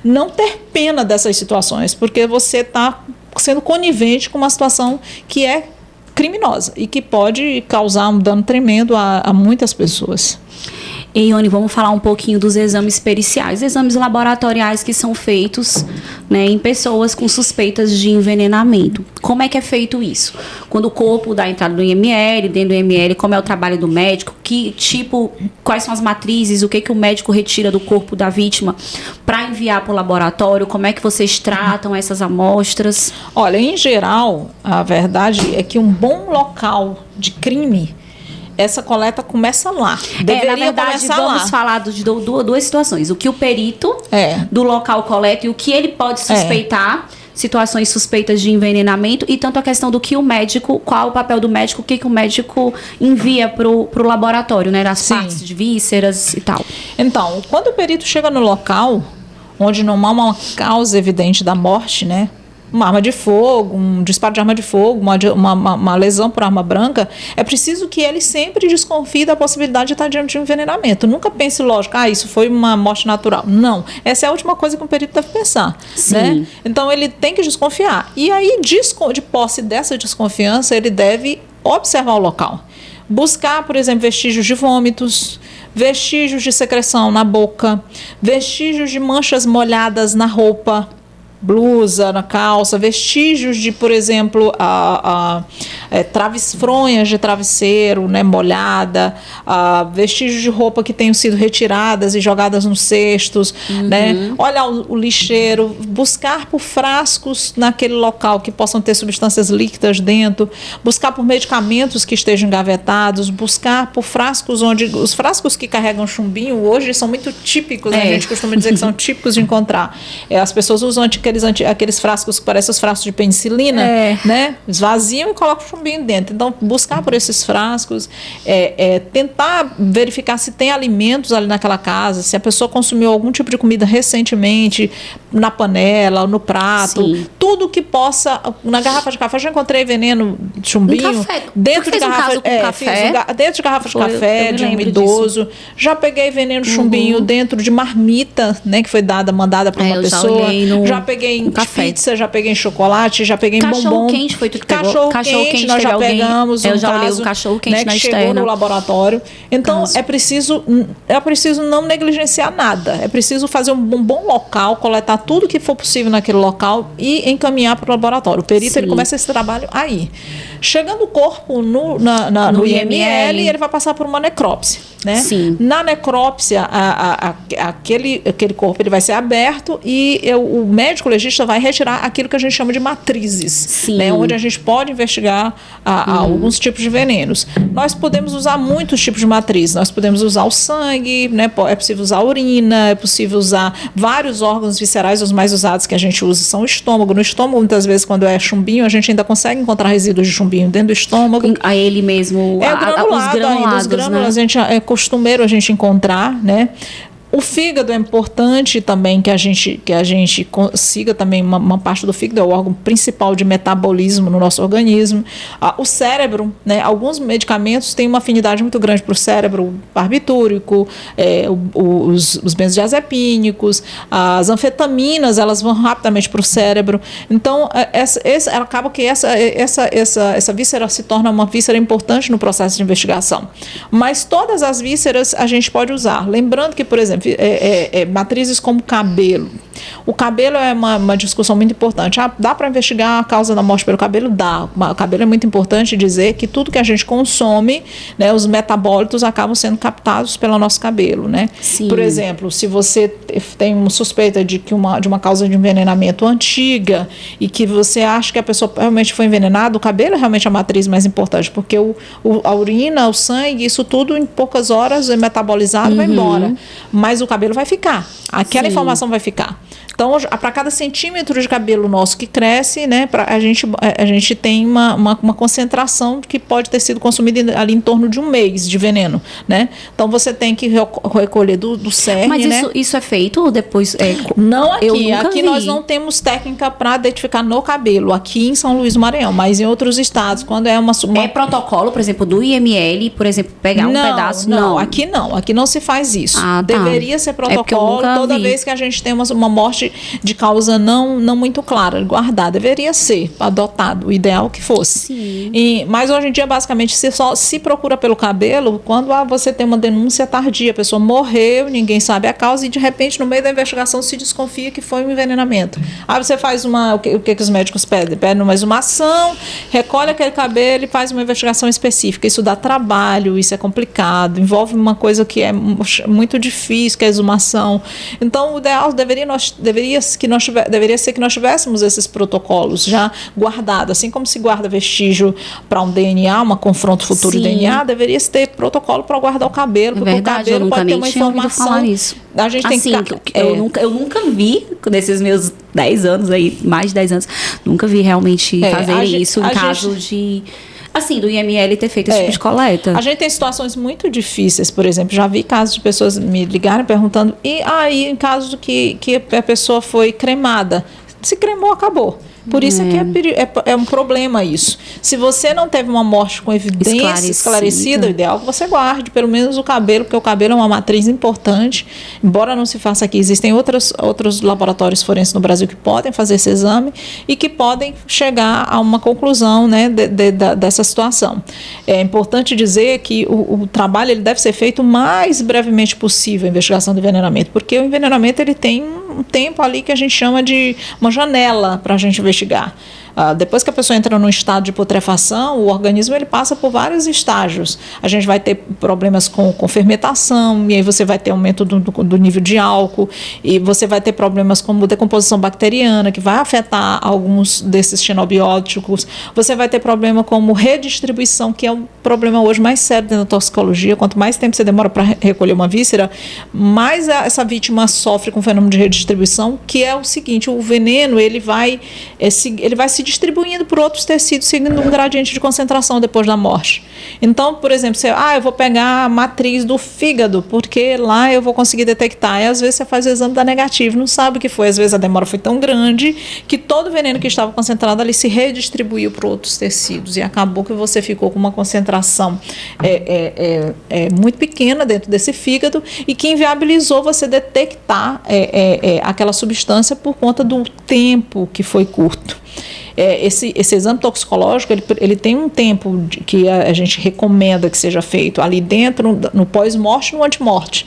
não ter pena dessas situações, porque você está sendo conivente com uma situação que é criminosa e que pode causar um dano tremendo a muitas pessoas. E, Ione, vamos falar um pouquinho dos exames periciais, exames laboratoriais que são feitos, né, em pessoas com suspeitas de envenenamento. Como é que é feito isso? Quando o corpo dá entrada no IML, dentro do IML, como é o trabalho do médico, quais são as matrizes, o que o médico retira do corpo da vítima para enviar para o laboratório, como é que vocês tratam essas amostras? Olha, em geral, a verdade é que um bom local de crime essa coleta começa lá. Deveria na verdade, vamos falar de duas situações. O que o perito do local coleta e o que ele pode suspeitar, situações suspeitas de envenenamento, e tanto a questão do que o médico, qual o papel do médico, o que o médico envia pro laboratório, né? Das partes de vísceras e tal. Então, quando o perito chega no local, onde não há uma causa evidente da morte, né? Uma arma de fogo, um disparo de arma de fogo, uma lesão por arma branca, é preciso que ele sempre desconfie da possibilidade de estar diante de um envenenamento. Nunca pense, lógico, isso foi uma morte natural. Não, essa é a última coisa que um perito deve pensar. Né? Então, ele tem que desconfiar. E aí, de posse dessa desconfiança, ele deve observar o local. Buscar, por exemplo, vestígios de vômitos, vestígios de secreção na boca, vestígios de manchas molhadas na roupa, blusa, na calça, vestígios de, por exemplo, fronhas de travesseiro, né, molhada, vestígios de roupa que tenham sido retiradas e jogadas nos cestos, né? Olhar o lixeiro, buscar por frascos naquele local que possam ter substâncias líquidas dentro, buscar por medicamentos que estejam engavetados, buscar por frascos os frascos que carregam chumbinho hoje são muito típicos, né? A gente costuma dizer que são típicos de encontrar. As pessoas usam aqueles frascos que parecem os frascos de penicilina, né? Esvaziam e colocam o chumbinho dentro. Então, buscar por esses frascos, tentar verificar se tem alimentos ali naquela casa, se a pessoa consumiu algum tipo de comida recentemente, na panela, no prato, tudo que possa. Na garrafa de café, já encontrei veneno de chumbinho dentro de garrafa, dentro de garrafa de café de um idoso. Disso. Já peguei veneno de chumbinho dentro de marmita, né, que foi mandada para uma pessoa. Já peguei em pizza, já peguei em chocolate, já peguei em bombom. Cachorro quente foi tu que pegou? Cachorro quente nós já pegamos. Eu já olhei o cachorro quente, né, na externa. Chegou no laboratório. Então, é preciso não negligenciar nada. É preciso fazer um bom local, coletar tudo que for possível naquele local e encaminhar para o laboratório. O perito ele começa esse trabalho aí. Chegando o corpo no IML, ele vai passar por uma necrópsia. Né? Sim. Na necrópsia, aquele corpo ele vai ser aberto e o médico legista vai retirar aquilo que a gente chama de matrizes, né? Onde a gente pode investigar alguns tipos de venenos. Nós podemos usar muitos tipos de matrizes. Nós podemos usar o sangue, né? É possível usar a urina, é possível usar vários órgãos viscerais. Os mais usados que a gente usa são o estômago. No estômago, muitas vezes, quando é chumbinho, a gente ainda consegue encontrar resíduos de chumbinho dentro do estômago. A ele mesmo, os grânulos, né? É costumeiro a gente encontrar, né? O fígado é importante também que a gente consiga também uma parte do fígado, é o órgão principal de metabolismo no nosso organismo. O cérebro, né? Alguns medicamentos têm uma afinidade muito grande para o cérebro, barbitúrico, os benzodiazepínicos, as anfetaminas, elas vão rapidamente para o cérebro. Então, acaba que essa víscera se torna uma víscera importante no processo de investigação. Mas todas as vísceras a gente pode usar. Lembrando que, por exemplo, matrizes como cabelo. O cabelo é uma discussão muito importante. Dá para investigar a causa da morte pelo cabelo? Dá. O cabelo é muito importante dizer que tudo que a gente consome, né, os metabólitos acabam sendo captados pelo nosso cabelo, né? Por exemplo, se você tem uma suspeita de uma causa de envenenamento antiga e que você acha que a pessoa realmente foi envenenada, o cabelo é realmente a matriz mais importante, porque a urina, o sangue, isso tudo em poucas horas é metabolizado e vai embora. Mas o cabelo vai ficar. Aquela informação vai ficar. Então, para cada centímetro de cabelo nosso que cresce, né, a gente tem uma concentração que pode ter sido consumida ali em torno de um mês de veneno, né? Então, você tem que recolher do cerne, mas né? Isso é feito depois? Não aqui. Aqui nós não temos técnica para identificar no cabelo, aqui em São Luís do Maranhão, mas em outros estados, quando é uma... É protocolo, por exemplo, do IML, por exemplo, pegar um pedaço? Não, aqui não. Aqui não se faz isso. Deveria ser protocolo toda vez que a gente tem uma morte de causa não muito clara, guardada. Deveria ser adotado, o ideal que fosse. Mas hoje em dia, basicamente, só se procura pelo cabelo quando você tem uma denúncia tardia. A pessoa morreu, ninguém sabe a causa e, de repente, no meio da investigação, se desconfia que foi um envenenamento. Aí você faz o que os médicos pedem? Pedem uma exumação, recolhe aquele cabelo e faz uma investigação específica. Isso dá trabalho, isso é complicado, envolve uma coisa que é muito difícil, que é a exumação. Então, o ideal deveria ser que nós tivéssemos esses protocolos já guardados, assim como se guarda vestígio para um DNA, um confronto futuro de DNA, deveria ter protocolo para guardar o cabelo, porque o cabelo pode ter uma informação. Falar isso. A gente assim, tem que... eu nunca vi, nesses meus 10 anos aí, mais de 10 anos, nunca vi realmente fazer isso em caso de... Assim, do IML ter feito esse tipo de coleta. A gente tem situações muito difíceis, por exemplo, já vi casos de pessoas me ligarem perguntando, e aí em caso que a pessoa foi cremada, se cremou, acabou. Por isso é um problema isso. Se você não teve uma morte com evidência esclarecida, o ideal é que você guarde pelo menos o cabelo, porque o cabelo é uma matriz importante. Embora não se faça aqui, existem outros laboratórios forenses no Brasil que podem fazer esse exame e que podem chegar a uma conclusão, né, dessa situação. É importante dizer que o trabalho ele deve ser feito o mais brevemente possível, a investigação do envenenamento, porque o envenenamento ele tem um tempo ali que a gente chama de uma janela para a gente investigar. Depois que a pessoa entra num estado de putrefação, o organismo ele passa por vários estágios. A gente vai ter problemas com fermentação, e aí você vai ter aumento do nível de álcool, e você vai ter problemas como decomposição bacteriana, que vai afetar alguns desses xenobióticos. Você vai ter problema como redistribuição, que é um problema hoje mais sério dentro da toxicologia. Quanto mais tempo você demora para recolher uma víscera, mais essa vítima sofre com o fenômeno de redistribuição, que é o seguinte: o veneno ele vai se distribuindo por outros tecidos, seguindo um gradiente de concentração depois da morte. Então, por exemplo, eu vou pegar a matriz do fígado, porque lá eu vou conseguir detectar. E às vezes você faz o exame, dá negativo, não sabe o que foi. Às vezes a demora foi tão grande que todo o veneno que estava concentrado ali se redistribuiu para outros tecidos e acabou que você ficou com uma concentração muito pequena dentro desse fígado e que inviabilizou você detectar aquela substância por conta do tempo que foi curto. Esse exame toxicológico ele tem um tempo que a gente recomenda que seja feito ali dentro, no pós-morte e no antemorte.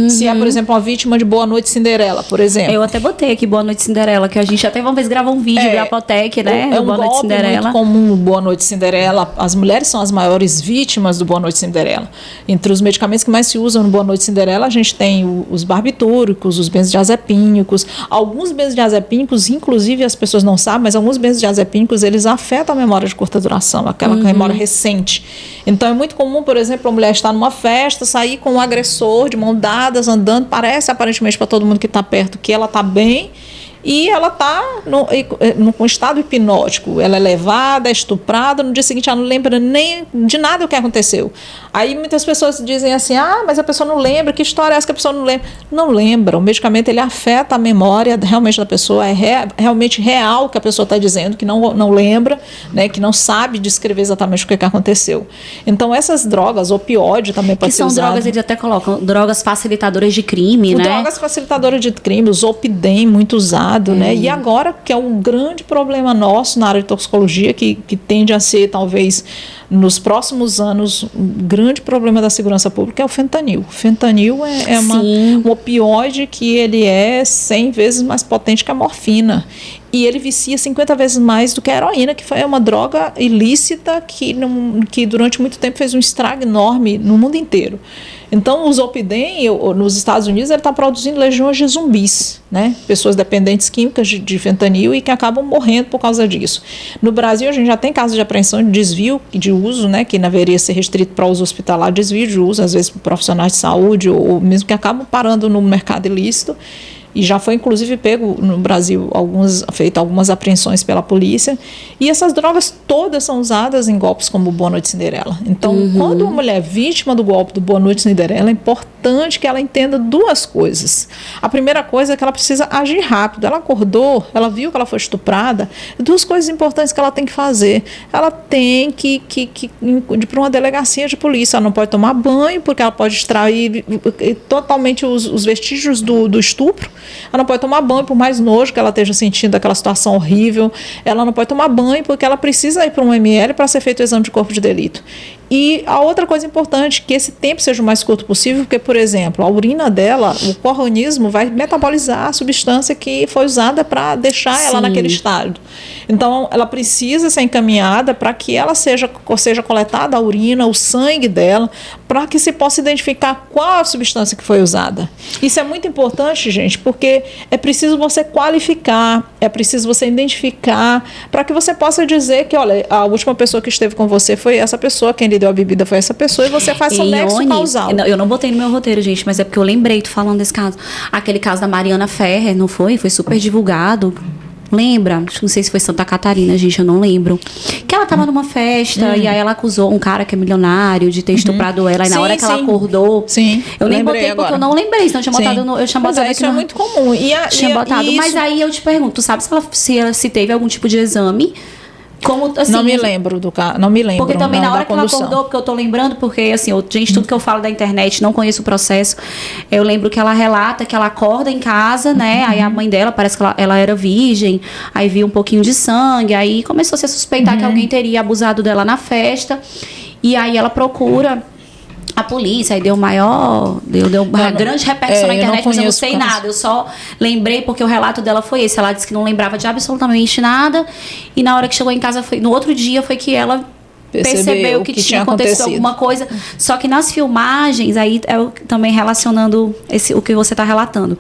Se é, por exemplo, uma vítima de Boa Noite Cinderela, por exemplo. Eu até botei aqui Boa Noite Cinderela, que a gente até uma vez gravou um vídeo da Apotec, né? É um golpe muito comum, Boa Noite Cinderela. As mulheres são as maiores vítimas do Boa Noite Cinderela. Entre os medicamentos que mais se usam no Boa Noite Cinderela, a gente tem os barbitúricos, os benzodiazepínicos. Alguns benzodiazepínicos, inclusive as pessoas não sabem, mas alguns benzodiazepínicos, eles afetam a memória de curta duração, aquela memória recente. Então é muito comum, por exemplo, a mulher estar numa festa, sair com um agressor de mão dadas, andando, parece aparentemente para todo mundo que está perto que ela está bem, e ela está com estado hipnótico. Ela é levada, é estuprada, no dia seguinte ela não lembra nem de nada do que aconteceu. Aí muitas pessoas dizem assim, mas a pessoa não lembra, que história é essa que a pessoa não lembra? Não lembra, o medicamento ele afeta a memória realmente da pessoa, realmente real o que a pessoa está dizendo, que não lembra, né, que não sabe descrever exatamente o que aconteceu. Então essas drogas, opioide também pode ser usado. Que são drogas, eles até colocam, drogas facilitadoras de crime, né? Drogas facilitadoras de crime, o Zolpidem, muito usado. Né? E agora, que é um grande problema nosso na área de toxicologia, que tende a ser, talvez, nos próximos anos, um grande problema da segurança pública, é o fentanil. O fentanil é um opioide que ele é 100 vezes mais potente que a morfina. E ele vicia 50 vezes mais do que a heroína, que foi uma droga ilícita que durante muito tempo fez um estrago enorme no mundo inteiro. Então, o Zolpidem, nos Estados Unidos, ele está produzindo legiões de zumbis, né? Pessoas dependentes químicas de fentanil e que acabam morrendo por causa disso. No Brasil, a gente já tem casos de apreensão de desvio de uso, né? Que deveria ser restrito para uso hospitalar, desvio de uso, às vezes por profissionais de saúde ou mesmo que acabam parando no mercado ilícito. E já foi, inclusive, pego no Brasil, feito algumas apreensões pela polícia. E essas drogas todas são usadas em golpes como o Boa Noite Cinderela. Então, quando uma mulher é vítima do golpe do Boa Noite Cinderela, é importante que ela entenda duas coisas. A primeira coisa é que ela precisa agir rápido. Ela acordou, ela viu que ela foi estuprada. Duas coisas importantes que ela tem que fazer. Ela tem que ir para uma delegacia de polícia. Ela não pode tomar banho, porque ela pode extrair totalmente os vestígios do estupro. Ela não pode tomar banho, por mais nojo que ela esteja sentindo aquela situação horrível. Ela não pode tomar banho porque ela precisa ir para um ML para ser feito o exame de corpo de delito. E a outra coisa importante, que esse tempo seja o mais curto possível, porque por exemplo, a urina dela, o organismo vai metabolizar a substância que foi usada para deixar ela naquele estado. Então, ela precisa ser encaminhada para que ela seja coletada a urina, o sangue dela, para que se possa identificar qual a substância que foi usada. Isso é muito importante, gente, porque é preciso você qualificar, é preciso você identificar, para que você possa dizer que, olha, a última pessoa que esteve com você foi essa pessoa, quem lhe deu a bebida foi essa pessoa, e você faz o nexo causal. Eu não botei no meu roteiro, gente, mas é porque eu lembrei, tô falando desse caso. Aquele caso da Mariana Ferrer, não foi? Foi super divulgado. Lembra? Não sei se foi Santa Catarina, gente, eu não lembro. Que ela tava numa festa e aí ela acusou um cara que é milionário de ter estuprado ela. E na hora que ela acordou... Sim, eu nem botei porque eu não lembrei, senão eu tinha botado... Eu tinha botado aqui isso é muito comum. Tinha botado. Mas aí eu te pergunto, tu sabe se teve algum tipo de exame... Como, assim, não me lembro do caso, não me lembro. Porque também na hora que ela acordou, porque eu tô lembrando, porque assim, gente, tudo que eu falo da internet, não conheço o processo. Eu lembro que ela relata que ela acorda em casa, né? Aí a mãe dela, parece que ela era virgem, aí viu um pouquinho de sangue, aí começou a se suspeitar que alguém teria abusado dela na festa. E aí ela procura a polícia, aí deu uma grande repercussão na internet, mas eu não sei nada. Eu só lembrei porque o relato dela foi esse. Ela disse que não lembrava de absolutamente nada. E na hora que chegou em casa, no outro dia, foi que ela percebeu que tinha acontecido alguma coisa. Só que nas filmagens, aí também relacionando o que você está relatando.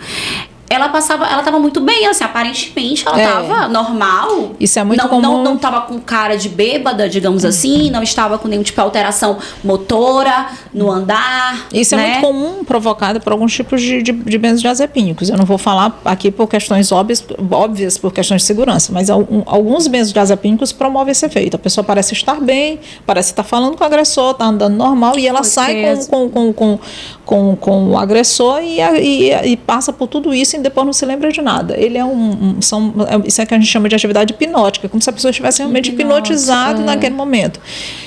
Ela tava muito bem, assim, aparentemente ela tava normal. Isso é muito comum. Não tava com cara de bêbada, digamos assim, não estava com nenhum tipo de alteração motora no andar. Isso é muito comum, provocado por alguns tipos de benzodiazepínicos. Eu não vou falar aqui por questões óbvias por questões de segurança, mas alguns benzodiazepínicos promovem esse efeito. A pessoa parece estar bem, parece estar falando com o agressor, tá andando normal, e ela sai com o agressor e passa por tudo isso e depois não se lembra de nada. Ele isso é que a gente chama de atividade hipnótica, como se a pessoa estivesse realmente hipnotizada naquele momento.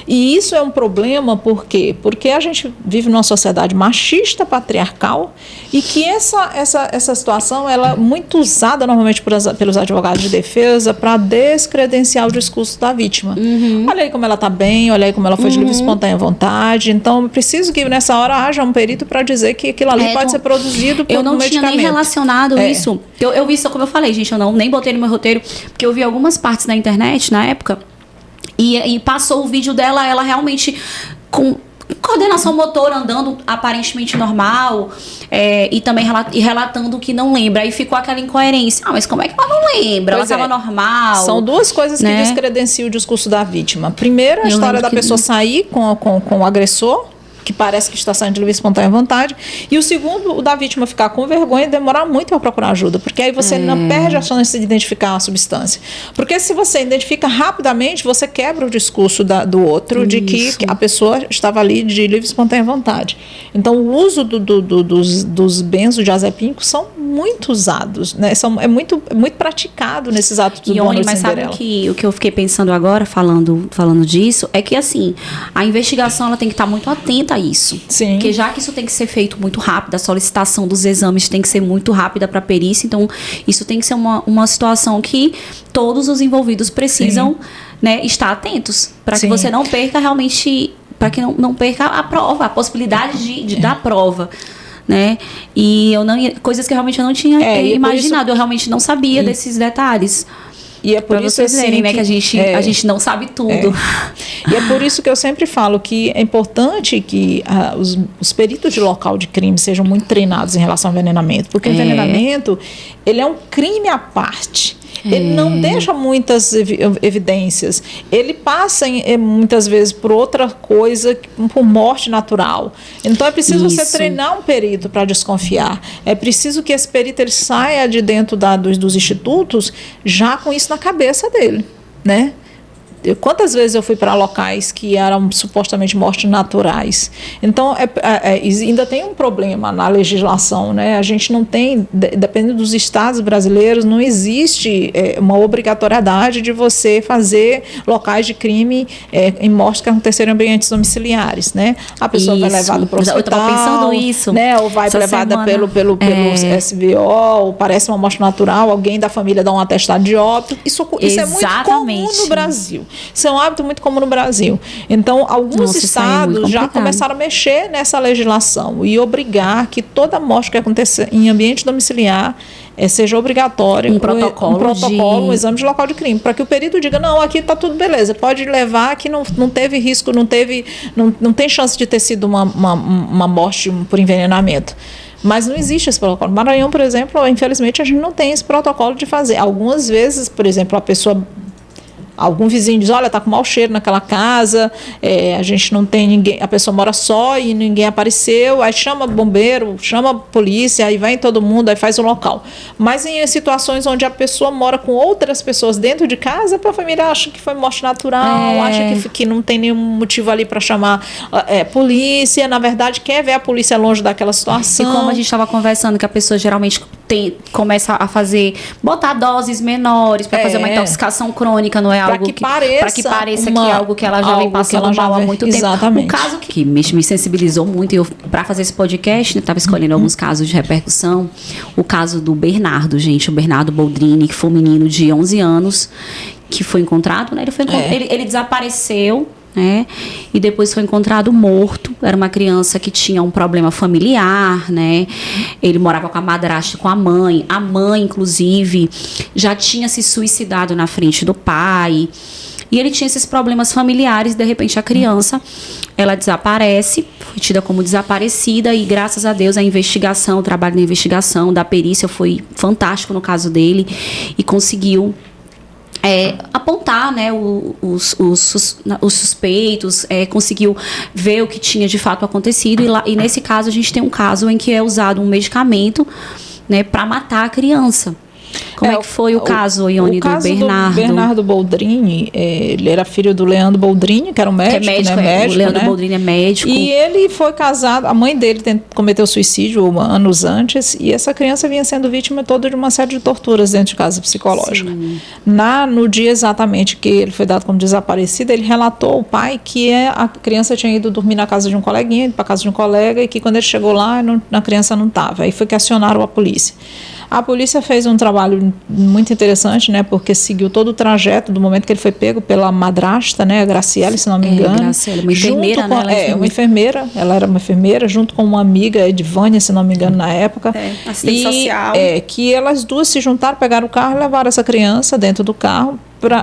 E isso é um problema, por quê? Porque a gente vive numa sociedade machista, patriarcal, e que essa situação ela é muito usada normalmente pelos advogados de defesa para descredenciar o discurso da vítima. Olha aí como ela está bem, olha aí como ela foi de livre e espontânea vontade. Então, eu preciso que nessa hora haja um perito para dizer que aquilo ali pode ser produzido por um medicamento. Eu não tinha nem relacionado isso. Eu vi isso, como eu falei, gente, eu nem botei no meu roteiro, porque eu vi algumas partes na internet, na época, e passou o vídeo dela, ela realmente com coordenação motora, andando aparentemente normal, e também relatando que não lembra. Aí ficou aquela incoerência. Mas como é que ela não lembra? Ela estava normal. São duas coisas que descredenciam o discurso da vítima. Primeiro, a história da pessoa sair com o agressor, que parece que está saindo de livre e espontânea vontade. E o segundo, o da vítima ficar com vergonha e demorar muito para procurar ajuda. Porque aí você não perde a chance de identificar a substância. Porque se você identifica rapidamente, você quebra o discurso do outro de que a pessoa estava ali de livre e espontânea vontade. Então, o uso dos benzodiazepínicos são muito usados, né? É muito praticado nesses atos do Ione, mas sabe o que eu fiquei pensando agora, falando disso, é que, assim, a investigação ela tem que estar muito atenta a isso. Sim. Porque já que isso tem que ser feito muito rápido, a solicitação dos exames tem que ser muito rápida para a perícia, então isso tem que ser uma situação que todos os envolvidos precisam, né, estar atentos, para que você não perca realmente, para que não perca a prova, a possibilidade de dar prova. Né? E coisas que realmente eu não tinha imaginado, eu realmente não sabia desses detalhes. E é por pra isso vocês verem, né, que a gente não sabe tudo. E é por isso que eu sempre falo que é importante que os peritos de local de crime sejam muito treinados em relação ao envenenamento, porque o envenenamento ele é um crime à parte. Ele não deixa muitas evidências. Ele passa muitas vezes por outra coisa, por morte natural. Então é preciso você treinar um perito para desconfiar. É preciso que esse perito ele saia de dentro dos institutos já com isso na cabeça dele, né? Quantas vezes eu fui para locais que eram supostamente mortes naturais? Então, ainda tem um problema na legislação, né? A gente não tem, dependendo dos estados brasileiros, não existe uma obrigatoriedade de você fazer locais de crime em mortes que aconteceram em ambientes domiciliares, né? A pessoa vai levada para o hospital. Eu estava pensando isso. Né? Ou vai levada pelo SVO, ou parece uma morte natural, alguém da família dá um atestado de óbito. Isso é muito comum no Brasil. Isso é um hábito muito comum no Brasil. Então, alguns estados já começaram a mexer nessa legislação e obrigar que toda morte que aconteça em ambiente domiciliar seja obrigatório um protocolo, um exame de local de crime, para que o perito diga, não, aqui está tudo beleza, pode levar, que não teve risco, não tem chance de ter sido uma morte por envenenamento. Mas não existe esse protocolo. No Maranhão, por exemplo, infelizmente, a gente não tem esse protocolo de fazer. Algumas vezes, por exemplo, algum vizinho diz, olha, está com mau cheiro naquela casa, a gente não tem ninguém, a pessoa mora só e ninguém apareceu, aí chama bombeiro, chama polícia, aí vai todo mundo, aí faz o local. Mas em situações onde a pessoa mora com outras pessoas dentro de casa, a família acha que foi morte natural, acha que não tem nenhum motivo ali para chamar polícia, na verdade quer ver a polícia longe daquela situação. E como a gente estava conversando, que a pessoa geralmente começa a botar doses menores para fazer uma intoxicação crônica, não é algo para que pareça que é algo que ela já vem passando mal há muito tempo. O caso que me sensibilizou muito, eu para fazer esse podcast, eu estava escolhendo alguns casos de repercussão. O caso do Bernardo, o Bernardo Boldrini, que foi um menino de 11 anos que foi encontrado, né? Ele desapareceu, né? E depois foi encontrado morto. Era uma criança que tinha um problema familiar, né? Ele morava com a madrasta e com a mãe. A mãe, inclusive, já tinha se suicidado na frente do pai. E ele tinha esses problemas familiares. De repente, a criança, ela desaparece, foi tida como desaparecida. E, graças a Deus, a investigação, o trabalho de investigação da perícia foi fantástico no caso dele. E conseguiu apontar, né, os suspeitos, conseguiu ver o que tinha de fato acontecido. E nesse caso, a gente tem um caso em que é usado um medicamento, né, para matar a criança. Como é que foi o caso, Ione, do Bernardo? Do Bernardo Boldrini, ele era filho do Leandro Boldrini, que era um médico, o Leandro Boldrini é médico. E ele foi casado, a mãe dele cometeu suicídio anos antes, e essa criança vinha sendo vítima toda de uma série de torturas dentro de casa psicológica. No dia exatamente que ele foi dado como desaparecido, ele relatou ao pai que a criança tinha ido dormir na casa de um coleguinha, para casa de um colega, e que quando ele chegou lá, a criança não estava. Aí foi que acionaram a polícia. A polícia fez um trabalho muito interessante, né, porque seguiu todo o trajeto do momento que ele foi pego pela madrasta, né, a Graciela, se não me engano. Graciela, uma enfermeira, né? Uma enfermeira, ela era uma enfermeira, junto com uma amiga, Edvânia, se não me engano, na época. Assistente social. Que elas duas se juntaram, pegaram o carro e levaram essa criança dentro do carro.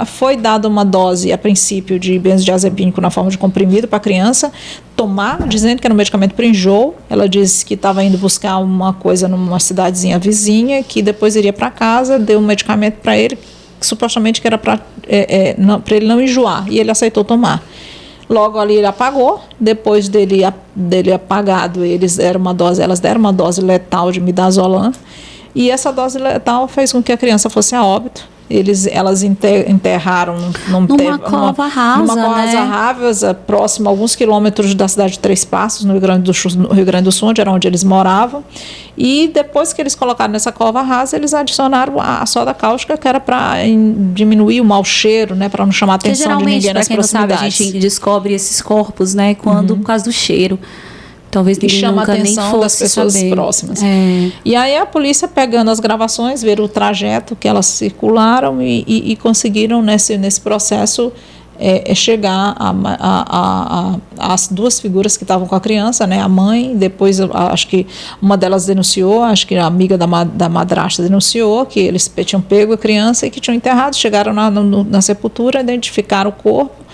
Foi dada uma dose, a princípio, de benzodiazepínico na forma de comprimido para a criança tomar, dizendo que era um medicamento para enjoo. Ela disse que estava indo buscar uma coisa numa cidadezinha vizinha, que depois iria para casa, deu um medicamento para ele, que supostamente que era para ele não enjoar, e ele aceitou tomar. Logo ali ele apagou, depois dele apagado, elas deram uma dose letal de midazolam, e essa dose letal fez com que a criança fosse a óbito. Elas enterraram numa cova rasa, próximo a alguns quilômetros da cidade de Três Passos, no Rio Grande do Sul, onde era onde eles moravam. E depois que eles colocaram nessa cova rasa, eles adicionaram a soda cáustica, que era para diminuir o mau cheiro, né, para não chamar a atenção de ninguém nas proximidades. Não sabe, a gente descobre esses corpos, né, por causa do cheiro. Talvez ninguém chama nunca a atenção nem das pessoas próximas. E aí a polícia, pegando as gravações, ver o trajeto que elas circularam e conseguiram nesse processo chegar às duas figuras que estavam com a criança, né? A mãe, depois acho que uma delas denunciou, acho que a amiga da madrasta denunciou que eles tinham pego a criança e que tinham enterrado, chegaram na sepultura, identificaram o corpo.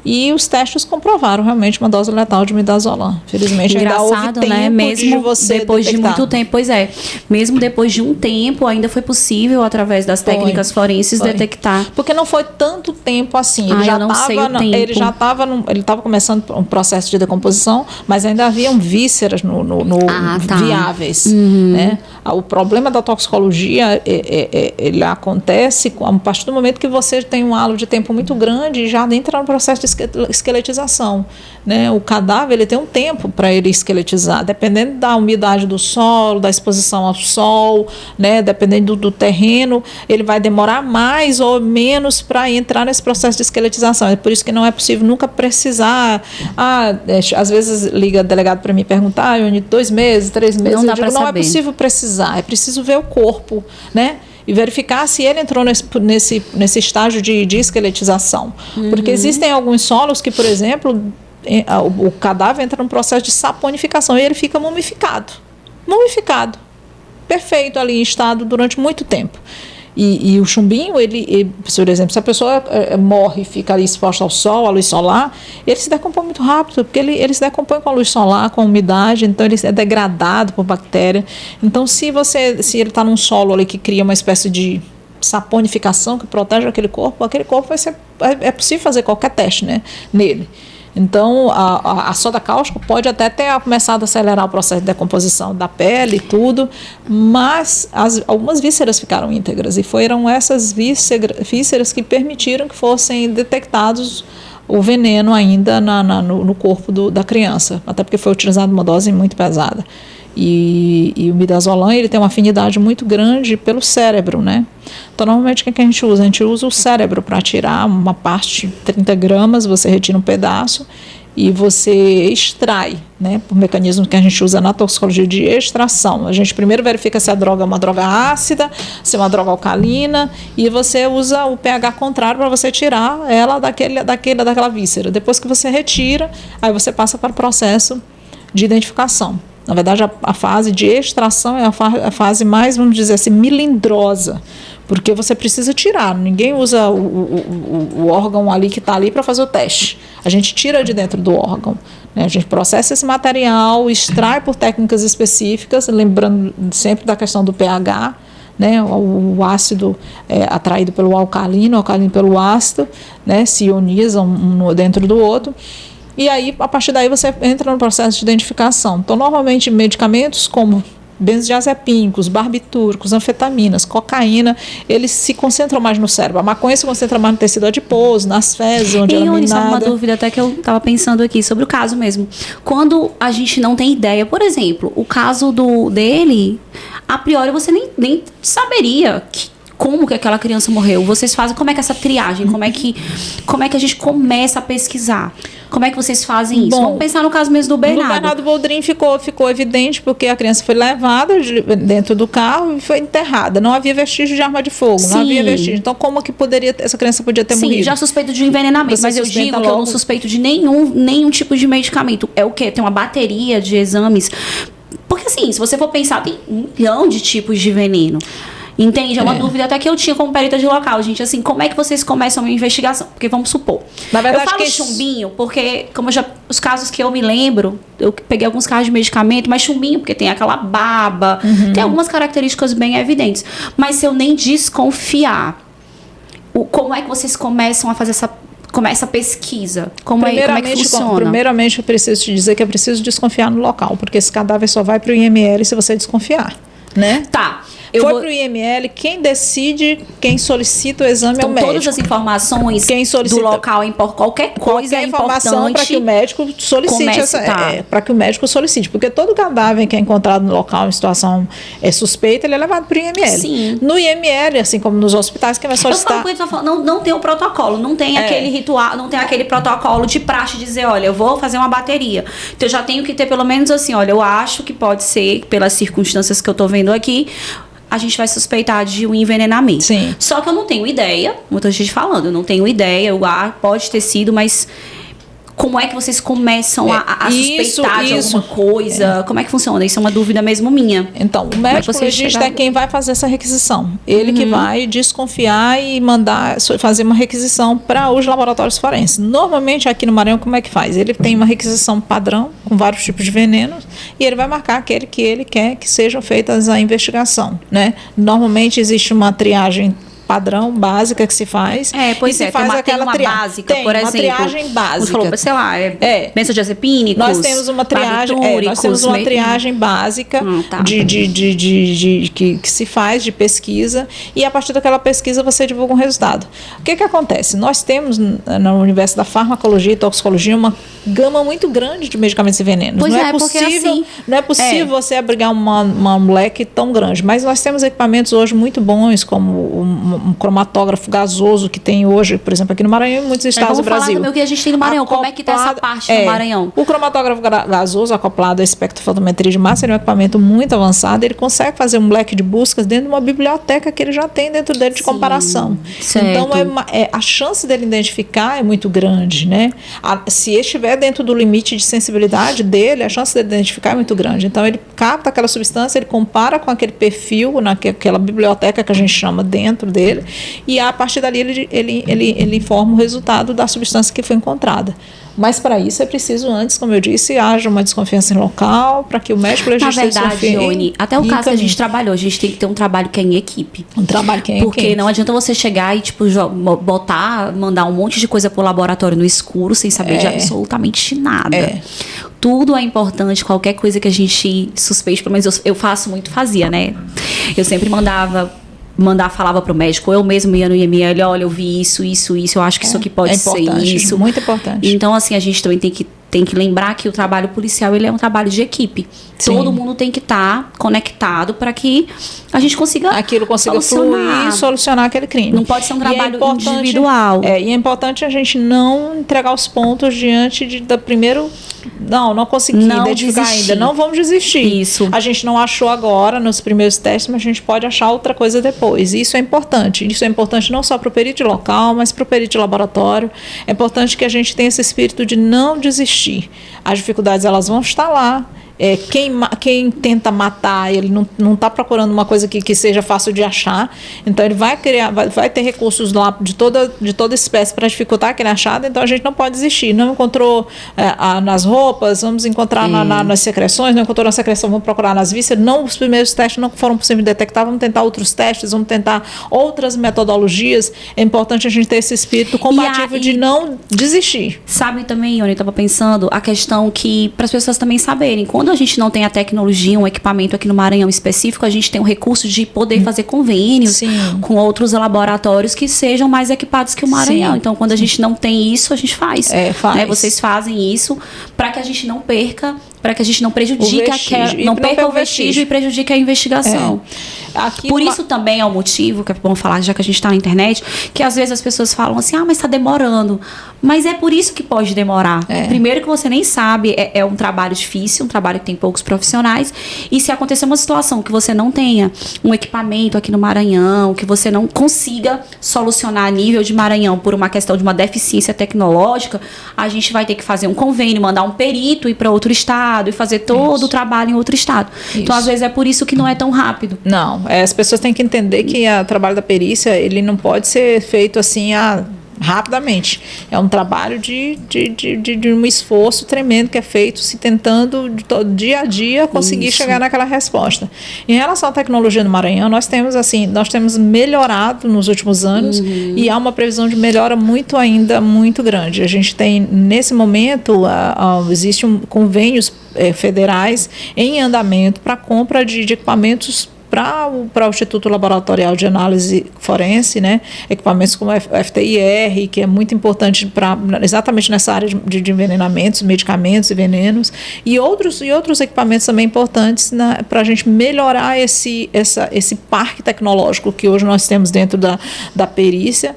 E os testes comprovaram realmente uma dose letal de midazolam. Felizmente ainda houve tempo, né? Mesmo de você depois detectar. De muito tempo, mesmo depois de um tempo, ainda foi possível, através das técnicas forenses, detectar. Porque não foi tanto tempo assim. Ele estava começando um processo de decomposição, mas ainda haviam vísceras viáveis. Né? O problema da toxicologia, ele acontece a partir do momento que você tem um halo de tempo muito grande e já entra no processo de esqueletização, né? O cadáver, ele tem um tempo para ele esqueletizar, dependendo da umidade do solo, da exposição ao sol, né? Dependendo do terreno, ele vai demorar mais ou menos para entrar nesse processo de esqueletização. É por isso que não é possível nunca precisar. Às vezes liga delegado para mim perguntar, 2 meses, 3 meses, não é possível precisar, é preciso ver o corpo, né? e verificar se ele entrou nesse estágio de esqueletização. Porque existem alguns solos que, por exemplo, o cadáver entra num processo de saponificação e ele fica mumificado. Perfeito ali em estado durante muito tempo. E o chumbinho, por exemplo, se a pessoa morre e fica ali exposta ao sol, à luz solar, ele se decompõe muito rápido, porque ele se decompõe com a luz solar, com a umidade, então ele é degradado por bactéria. Então, se ele está num solo ali que cria uma espécie de saponificação que protege aquele corpo é possível fazer qualquer teste, né, nele. Então, a soda cáustica pode até ter começado a acelerar o processo de decomposição da pele e tudo, mas algumas vísceras ficaram íntegras e foram essas vísceras que permitiram que fossem detectados o veneno ainda no corpo da criança, até porque foi utilizada uma dose muito pesada. E o midazolam, ele tem uma afinidade muito grande pelo cérebro, né? Então, normalmente, o que a gente usa? A gente usa o cérebro para tirar uma parte, 30 gramas, você retira um pedaço e você extrai, né? Por mecanismo que a gente usa na toxicologia de extração. A gente primeiro verifica se a droga é uma droga ácida, se é uma droga alcalina, e você usa o pH contrário para você tirar ela daquela víscera. Depois que você retira, aí você passa para o processo de identificação. Na verdade, a fase de extração é a fase mais, vamos dizer assim, melindrosa, porque você precisa tirar. Ninguém usa o órgão ali que está ali para fazer o teste. A gente tira de dentro do órgão, né? A gente processa esse material, extrai por técnicas específicas, lembrando sempre da questão do pH, né? O ácido é atraído pelo alcalino, o alcalino pelo ácido, né? Se ionizam um dentro do outro. E aí, a partir daí, você entra no processo de identificação. Então, normalmente, medicamentos como benzodiazepínicos, barbitúricos, anfetaminas, cocaína, eles se concentram mais no cérebro. A maconha se concentra mais no tecido adiposo, nas fezes, onde ela é minada. Uma dúvida até que eu estava pensando aqui sobre o caso mesmo. Quando a gente não tem ideia, por exemplo, o caso dele, a priori você nem saberia como que aquela criança morreu. Vocês fazem, como é que essa triagem, como é que a gente começa a pesquisar? Como é que vocês fazem isso? Vamos pensar no caso mesmo do Bernardo. No Bernardo Boldrin ficou evidente porque a criança foi levada dentro do carro e foi enterrada. Não havia vestígio de arma de fogo, Sim. Não havia vestígio. Então, como que essa criança podia ter morrido? Sim, já suspeito de envenenamento, mas eu digo que eu não suspeito de nenhum tipo de medicamento. É o quê? Tem uma bateria de exames. Porque assim, se você for pensar, tem 1 milhão de tipos de veneno. Entende? É uma dúvida até que eu tinha como perita de local, gente. Assim, como é que vocês começam a investigação? Porque vamos supor. Na verdade, eu falo chumbinho porque, os casos que eu me lembro, eu peguei alguns casos de medicamento, mas chumbinho, porque tem aquela baba, tem algumas características bem evidentes. Mas se eu nem desconfiar, como é que vocês começam a fazer essa pesquisa? Como é que funciona? Primeiramente, eu preciso te dizer que é preciso desconfiar no local, porque esse cadáver só vai para o IML se você desconfiar, né? Tá. Foi para o IML, quem decide, quem solicita o exame é o médico. Todas as informações do local, qualquer coisa é importante para que o médico solicite para que o médico solicite, porque todo cadáver que é encontrado no local em situação suspeita, ele é levado para o IML. Sim. No IML, assim como nos hospitais, quem vai solicitar... Não tem o protocolo, não tem aquele ritual, não tem aquele protocolo de praxe de dizer, olha, eu vou fazer uma bateria. Então eu já tenho que ter pelo menos assim, olha, eu acho que pode ser, pelas circunstâncias que eu estou vendo aqui, a gente vai suspeitar de um envenenamento. Sim. Só que eu não tenho ideia, muita gente falando, eu não tenho ideia, pode ter sido, mas como é que vocês começam a suspeitar de alguma coisa? Como é que funciona? Isso é uma dúvida mesmo minha. Então, o médico legista é quem vai fazer essa requisição. Ele que vai desconfiar e fazer uma requisição para os laboratórios forenses. Normalmente, aqui no Maranhão, como é que faz? Ele tem uma requisição padrão, com vários tipos de venenos, e ele vai marcar aquele que ele quer que sejam feitas a investigação, né? Normalmente, existe uma triagem padrão, básica que se faz. Pois é, faz aquela básica, por exemplo. Tem uma triagem básica. Você falou, sei lá, benzodiazepínicos, nós temos uma triagem, básica que se faz de pesquisa, e a partir daquela pesquisa você divulga um resultado. O que acontece? Nós temos no universo da farmacologia e toxicologia uma gama muito grande de medicamentos e venenos. Pois Não é possível você abrigar um leque tão grande, mas nós temos equipamentos hoje muito bons, como um cromatógrafo gasoso que tem hoje, por exemplo, aqui no Maranhão e em muitos estados do Brasil. Vamos falar também o que a gente tem no Maranhão, como é que está essa parte no Maranhão? O cromatógrafo gasoso acoplado à espectrofotometria de massa, ele é um equipamento muito avançado, ele consegue fazer um leque de buscas dentro de uma biblioteca que ele já tem dentro dele de comparação. Certo. Então, a chance dele identificar é muito grande, né? Se estiver dentro do limite de sensibilidade dele, a chance dele identificar é muito grande. Então, ele capta aquela substância, ele compara com aquele perfil, naquela biblioteca que a gente chama dentro dele, e a partir dali ele informa o resultado da substância que foi encontrada. Mas para isso é preciso antes, como eu disse, haja uma desconfiança em local, para que o médico legista desconfie. Na verdade, Ione, até o caso que a gente trabalhou, a gente tem que ter um trabalho que é em equipe. Um trabalho que é em equipe. Porque não adianta você chegar e mandar um monte de coisa pro laboratório no escuro, sem saber de absolutamente nada. Tudo é importante, qualquer coisa que a gente suspeite, pelo menos eu fazia, né? Eu sempre falava pro médico, eu mesmo ia no IML, olha, eu vi isso, eu acho que isso aqui pode ser isso. Muito importante. Então, assim, a gente também tem que lembrar que o trabalho policial, ele é um trabalho de equipe. Sim. Todo mundo tem que estar conectado para que a gente consiga fluir e solucionar aquele crime. Não pode ser um trabalho individual. E é importante a gente não entregar os pontos diante da primeiro... Não consegui identificar ainda. Não vamos desistir. Isso. A gente não achou agora nos primeiros testes, mas a gente pode achar outra coisa depois. Isso é importante. Isso é importante não só para o perito local, mas para o perito de laboratório. É importante que a gente tenha esse espírito de não desistir. As dificuldades, elas vão estar lá. Quem tenta matar, ele não está procurando uma coisa que seja fácil de achar. Então, ele vai ter recursos lá de toda espécie para dificultar aquele achado. Então, a gente não pode desistir. Não encontrou nas roupas, vamos encontrar nas secreções. Não encontrou na secreção, vamos procurar nas vísceras. Os primeiros testes não foram possíveis de detectar. Vamos tentar outros testes, vamos tentar outras metodologias. É importante a gente ter esse espírito combativo de não desistir. Sabe também, Ione, eu estava pensando a questão que, para as pessoas também saberem, quando a gente não tem a tecnologia, um equipamento aqui no Maranhão específico, a gente tem o recurso de poder fazer convênios com outros laboratórios que sejam mais equipados que o Maranhão. Então, quando a gente não tem isso, a gente faz. Né? Vocês fazem isso para que a gente não perca, para que a gente não prejudique não perca o vestígio e prejudique a investigação. Por isso também é o motivo, que é bom falar, já que a gente está na internet, que às vezes as pessoas falam assim, mas está demorando. Mas é por isso que pode demorar. Primeiro que você nem sabe, é um trabalho difícil, um trabalho que tem poucos profissionais, e se acontecer uma situação que você não tenha um equipamento aqui no Maranhão, que você não consiga solucionar a nível de Maranhão por uma questão de uma deficiência tecnológica, a gente vai ter que fazer um convênio, mandar um perito ir para outro estado e fazer todo o trabalho em outro estado. Então, às vezes, é por isso que não é tão rápido. Não, as pessoas têm que entender que o trabalho da perícia, ele não pode ser feito assim, rapidamente. É um trabalho de um esforço tremendo que é feito se tentando dia a dia conseguir chegar naquela resposta. Em relação à tecnologia no Maranhão, nós temos melhorado nos últimos anos e há uma previsão de melhora muito grande. A gente tem, nesse momento, existem convênios federais em andamento para compra de equipamentos para o Instituto Laboratorial de Análise Forense, né? Equipamentos como o FTIR, que é muito importante exatamente nessa área de envenenamentos, medicamentos e venenos, e outros equipamentos também importantes para a gente melhorar esse parque tecnológico que hoje nós temos dentro da perícia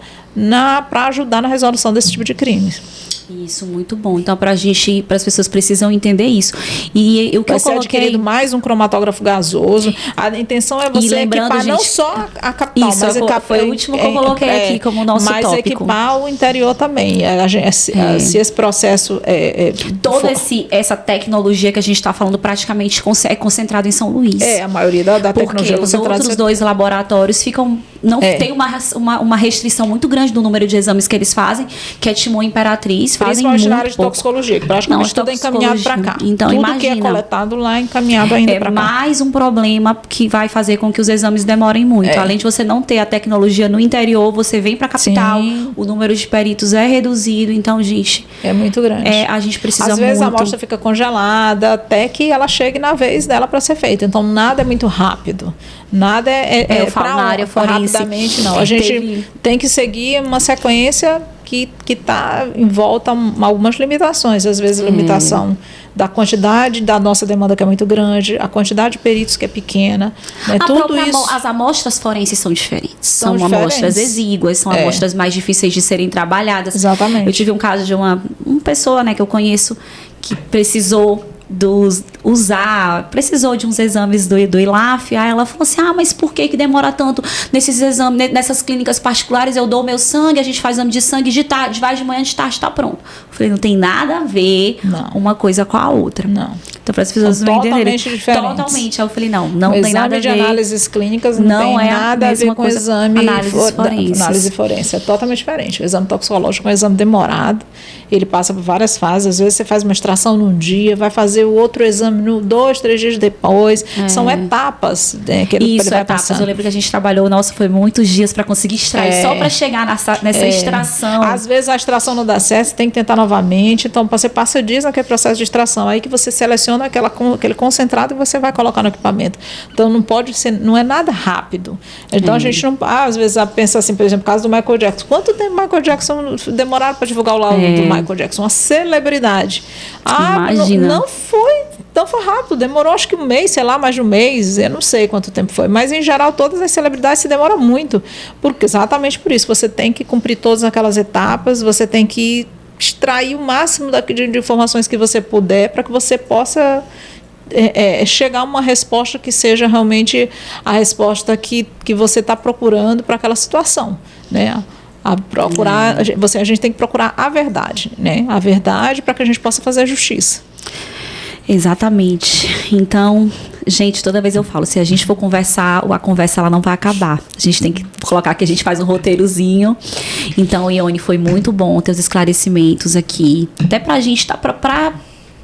para ajudar na resolução desse tipo de crimes. Isso, muito bom. Então, para as pessoas precisam entender isso. E o que vai ser adquirido mais um cromatógrafo gasoso. A intenção é você equipar não só a capital, mas foi o último que eu coloquei aqui como nosso tópico. Mas equipar o interior também. Se esse processo essa tecnologia que a gente está falando praticamente é concentrado em São Luís. A maioria da tecnologia é concentrada. Os outros dois laboratórios tem uma restrição muito grande do número de exames que eles fazem, que é Timon e Imperatriz. Principalmente na área de toxicologia, que praticamente tudo é encaminhado para cá. Então, tudo imagina, que é coletado lá é encaminhado ainda para cá. É mais um problema que vai fazer com que os exames demorem muito. Além de você não ter a tecnologia no interior, você vem para a capital, o número de peritos é reduzido. Então, gente... É muito grande. A gente precisa muito... Às vezes a amostra fica congelada até que ela chegue na vez dela para ser feita. Então, nada é muito rápido. Nada eu falo na área forense. Rapidamente, não. A gente tem que seguir uma sequência que está em volta a algumas limitações, às vezes limitação da quantidade da nossa demanda, que é muito grande, a quantidade de peritos que é pequena. Né? Tudo isso. As amostras forenses são diferentes. São amostras exíguas, são amostras mais difíceis de serem trabalhadas. Exatamente. Eu tive um caso de uma pessoa, né, que eu conheço, que precisou precisou de uns exames do ILAF. Aí ela falou assim, mas por que demora tanto nesses exames, nessas clínicas particulares? Eu dou meu sangue, a gente faz exame de sangue de tarde, vai de manhã, de tarde, tá pronto. Eu falei, não tem nada a ver uma coisa com a outra. Não. Então, para as pessoas entenderem. Diferentes. Totalmente. Aí eu falei, não tem nada a ver. O exame de análises clínicas não tem nada a ver com o exame análise forense. É totalmente diferente. O exame toxicológico é um exame demorado. Ele passa por várias fases. Às vezes você faz uma extração num dia, vai fazer o outro exame 2, 3 dias depois. São etapas, né, que ele vai passando. Eu lembro que a gente trabalhou, foi muitos dias para conseguir extrair, só para chegar nessa extração. Às vezes a extração não dá certo, você tem que tentar novamente. Então você passa dias naquele processo de extração. Aí que você seleciona aquele concentrado e você vai colocar no equipamento. Então não pode ser, não é nada rápido. Então a gente não, às vezes pensa assim, por exemplo, o caso do Michael Jackson. Quanto tempo Michael Jackson demoraram para divulgar o laudo do Michael Jackson? Uma celebridade. Imagina. Não foi rápido, demorou acho que um mês, sei lá, mais de um mês, eu não sei quanto tempo foi, mas em geral todas as celebridades se demoram muito, exatamente por isso, você tem que cumprir todas aquelas etapas, você tem que extrair o máximo de informações que você puder para que você possa chegar a uma resposta que seja realmente a resposta que você está procurando para aquela situação, né? A gente tem que procurar a verdade, né? A verdade para que a gente possa fazer a justiça. Exatamente. Então, gente, toda vez eu falo, se a gente for conversar, a conversa ela não vai acabar. A gente tem que colocar que a gente faz um roteirozinho. Então, Ione, foi muito bom ter os esclarecimentos aqui. Até pra gente,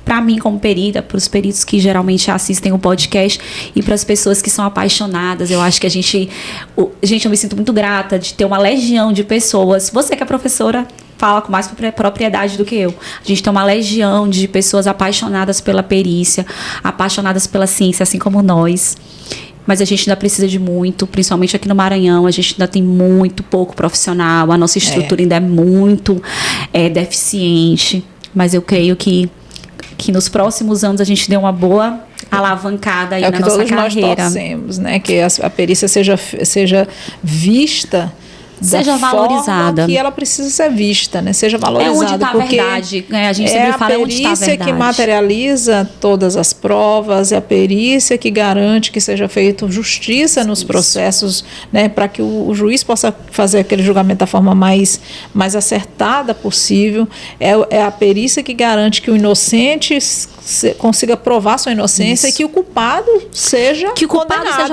pra mim como perita, para os peritos que geralmente assistem o podcast e para as pessoas que são apaixonadas. Eu acho que eu me sinto muito grata de ter uma legião de pessoas. Você que é professora, fala com mais propriedade do que eu. A gente tem uma legião de pessoas apaixonadas pela perícia, apaixonadas pela ciência, assim como nós. Mas a gente ainda precisa de muito, principalmente aqui no Maranhão, a gente ainda tem muito pouco profissional, a nossa estrutura ainda é muito deficiente. Mas eu creio que nos próximos anos a gente dê uma boa alavancada aí na nossa carreira. É o que todos nós torcemos, né? Que a perícia seja vista, seja valorizada, que ela precisa ser vista, né? Seja valorizada. É onde está a verdade. A gente sempre fala onde está a verdade. É a perícia que materializa todas as provas, é a perícia que garante que seja feita justiça nos processos, né? Para que o juiz possa fazer aquele julgamento da forma mais acertada possível. É a perícia que garante que o inocente consiga provar sua inocência e que o culpado seja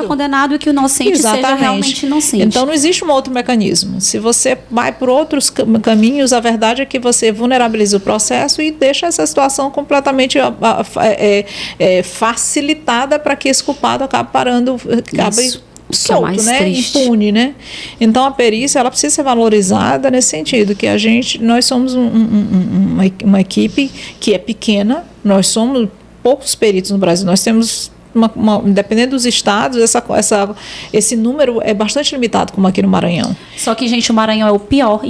condenado e que o inocente seja realmente inocente. Então não existe um outro mecanismo. Se você vai por outros caminhos, a verdade é que você vulnerabiliza o processo e deixa essa situação completamente facilitada para que esse culpado acabe solto, né? Impune, né? Então a perícia ela precisa ser valorizada nesse sentido, que nós somos uma equipe que é pequena, nós somos poucos peritos no Brasil, nós temos dependendo dos estados, esse número é bastante limitado, como aqui no Maranhão. Só que, gente, o Maranhão é o pior,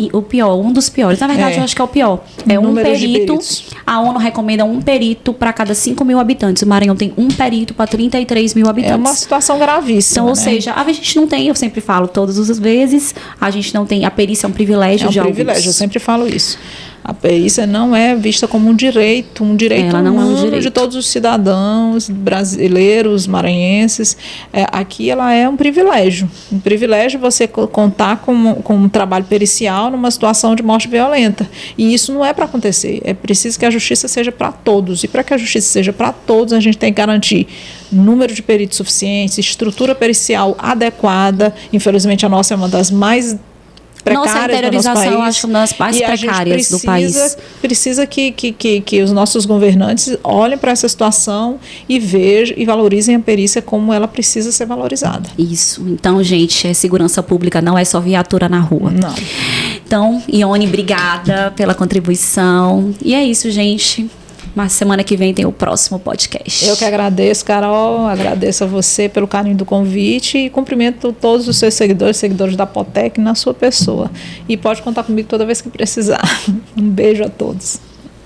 um dos piores. Na verdade, eu acho que é o pior. É um perito. A ONU recomenda um perito para cada 5 mil habitantes. O Maranhão tem um perito para 33 mil habitantes. É uma situação gravíssima. Então, ou seja, a gente não tem, eu sempre falo todas as vezes, a gente não tem, a perícia é um privilégio de alguns. É um privilégio, eu sempre falo isso. A perícia não é vista como um direito humano de todos os cidadãos brasileiros, maranhenses. Aqui ela é um privilégio. Um privilégio você contar com um trabalho pericial numa situação de morte violenta. E isso não é para acontecer. É preciso que a justiça seja para todos. E para que a justiça seja para todos, a gente tem que garantir número de peritos suficientes, estrutura pericial adequada. Infelizmente, a nossa é uma das mais nossa interiorização, eu acho, uma das mais precárias do país. Precisa que os nossos governantes olhem para essa situação e vejam e valorizem a perícia como ela precisa ser valorizada. Isso. Então, gente, segurança pública não é só viatura na rua. Não. Então, Ione, obrigada pela contribuição. E é isso, gente. Mas semana que vem tem o próximo podcast. Eu que agradeço, Carol. Agradeço a você pelo carinho do convite e cumprimento todos os seus seguidores da Apotec na sua pessoa. E pode contar comigo toda vez que precisar. Um beijo a todos.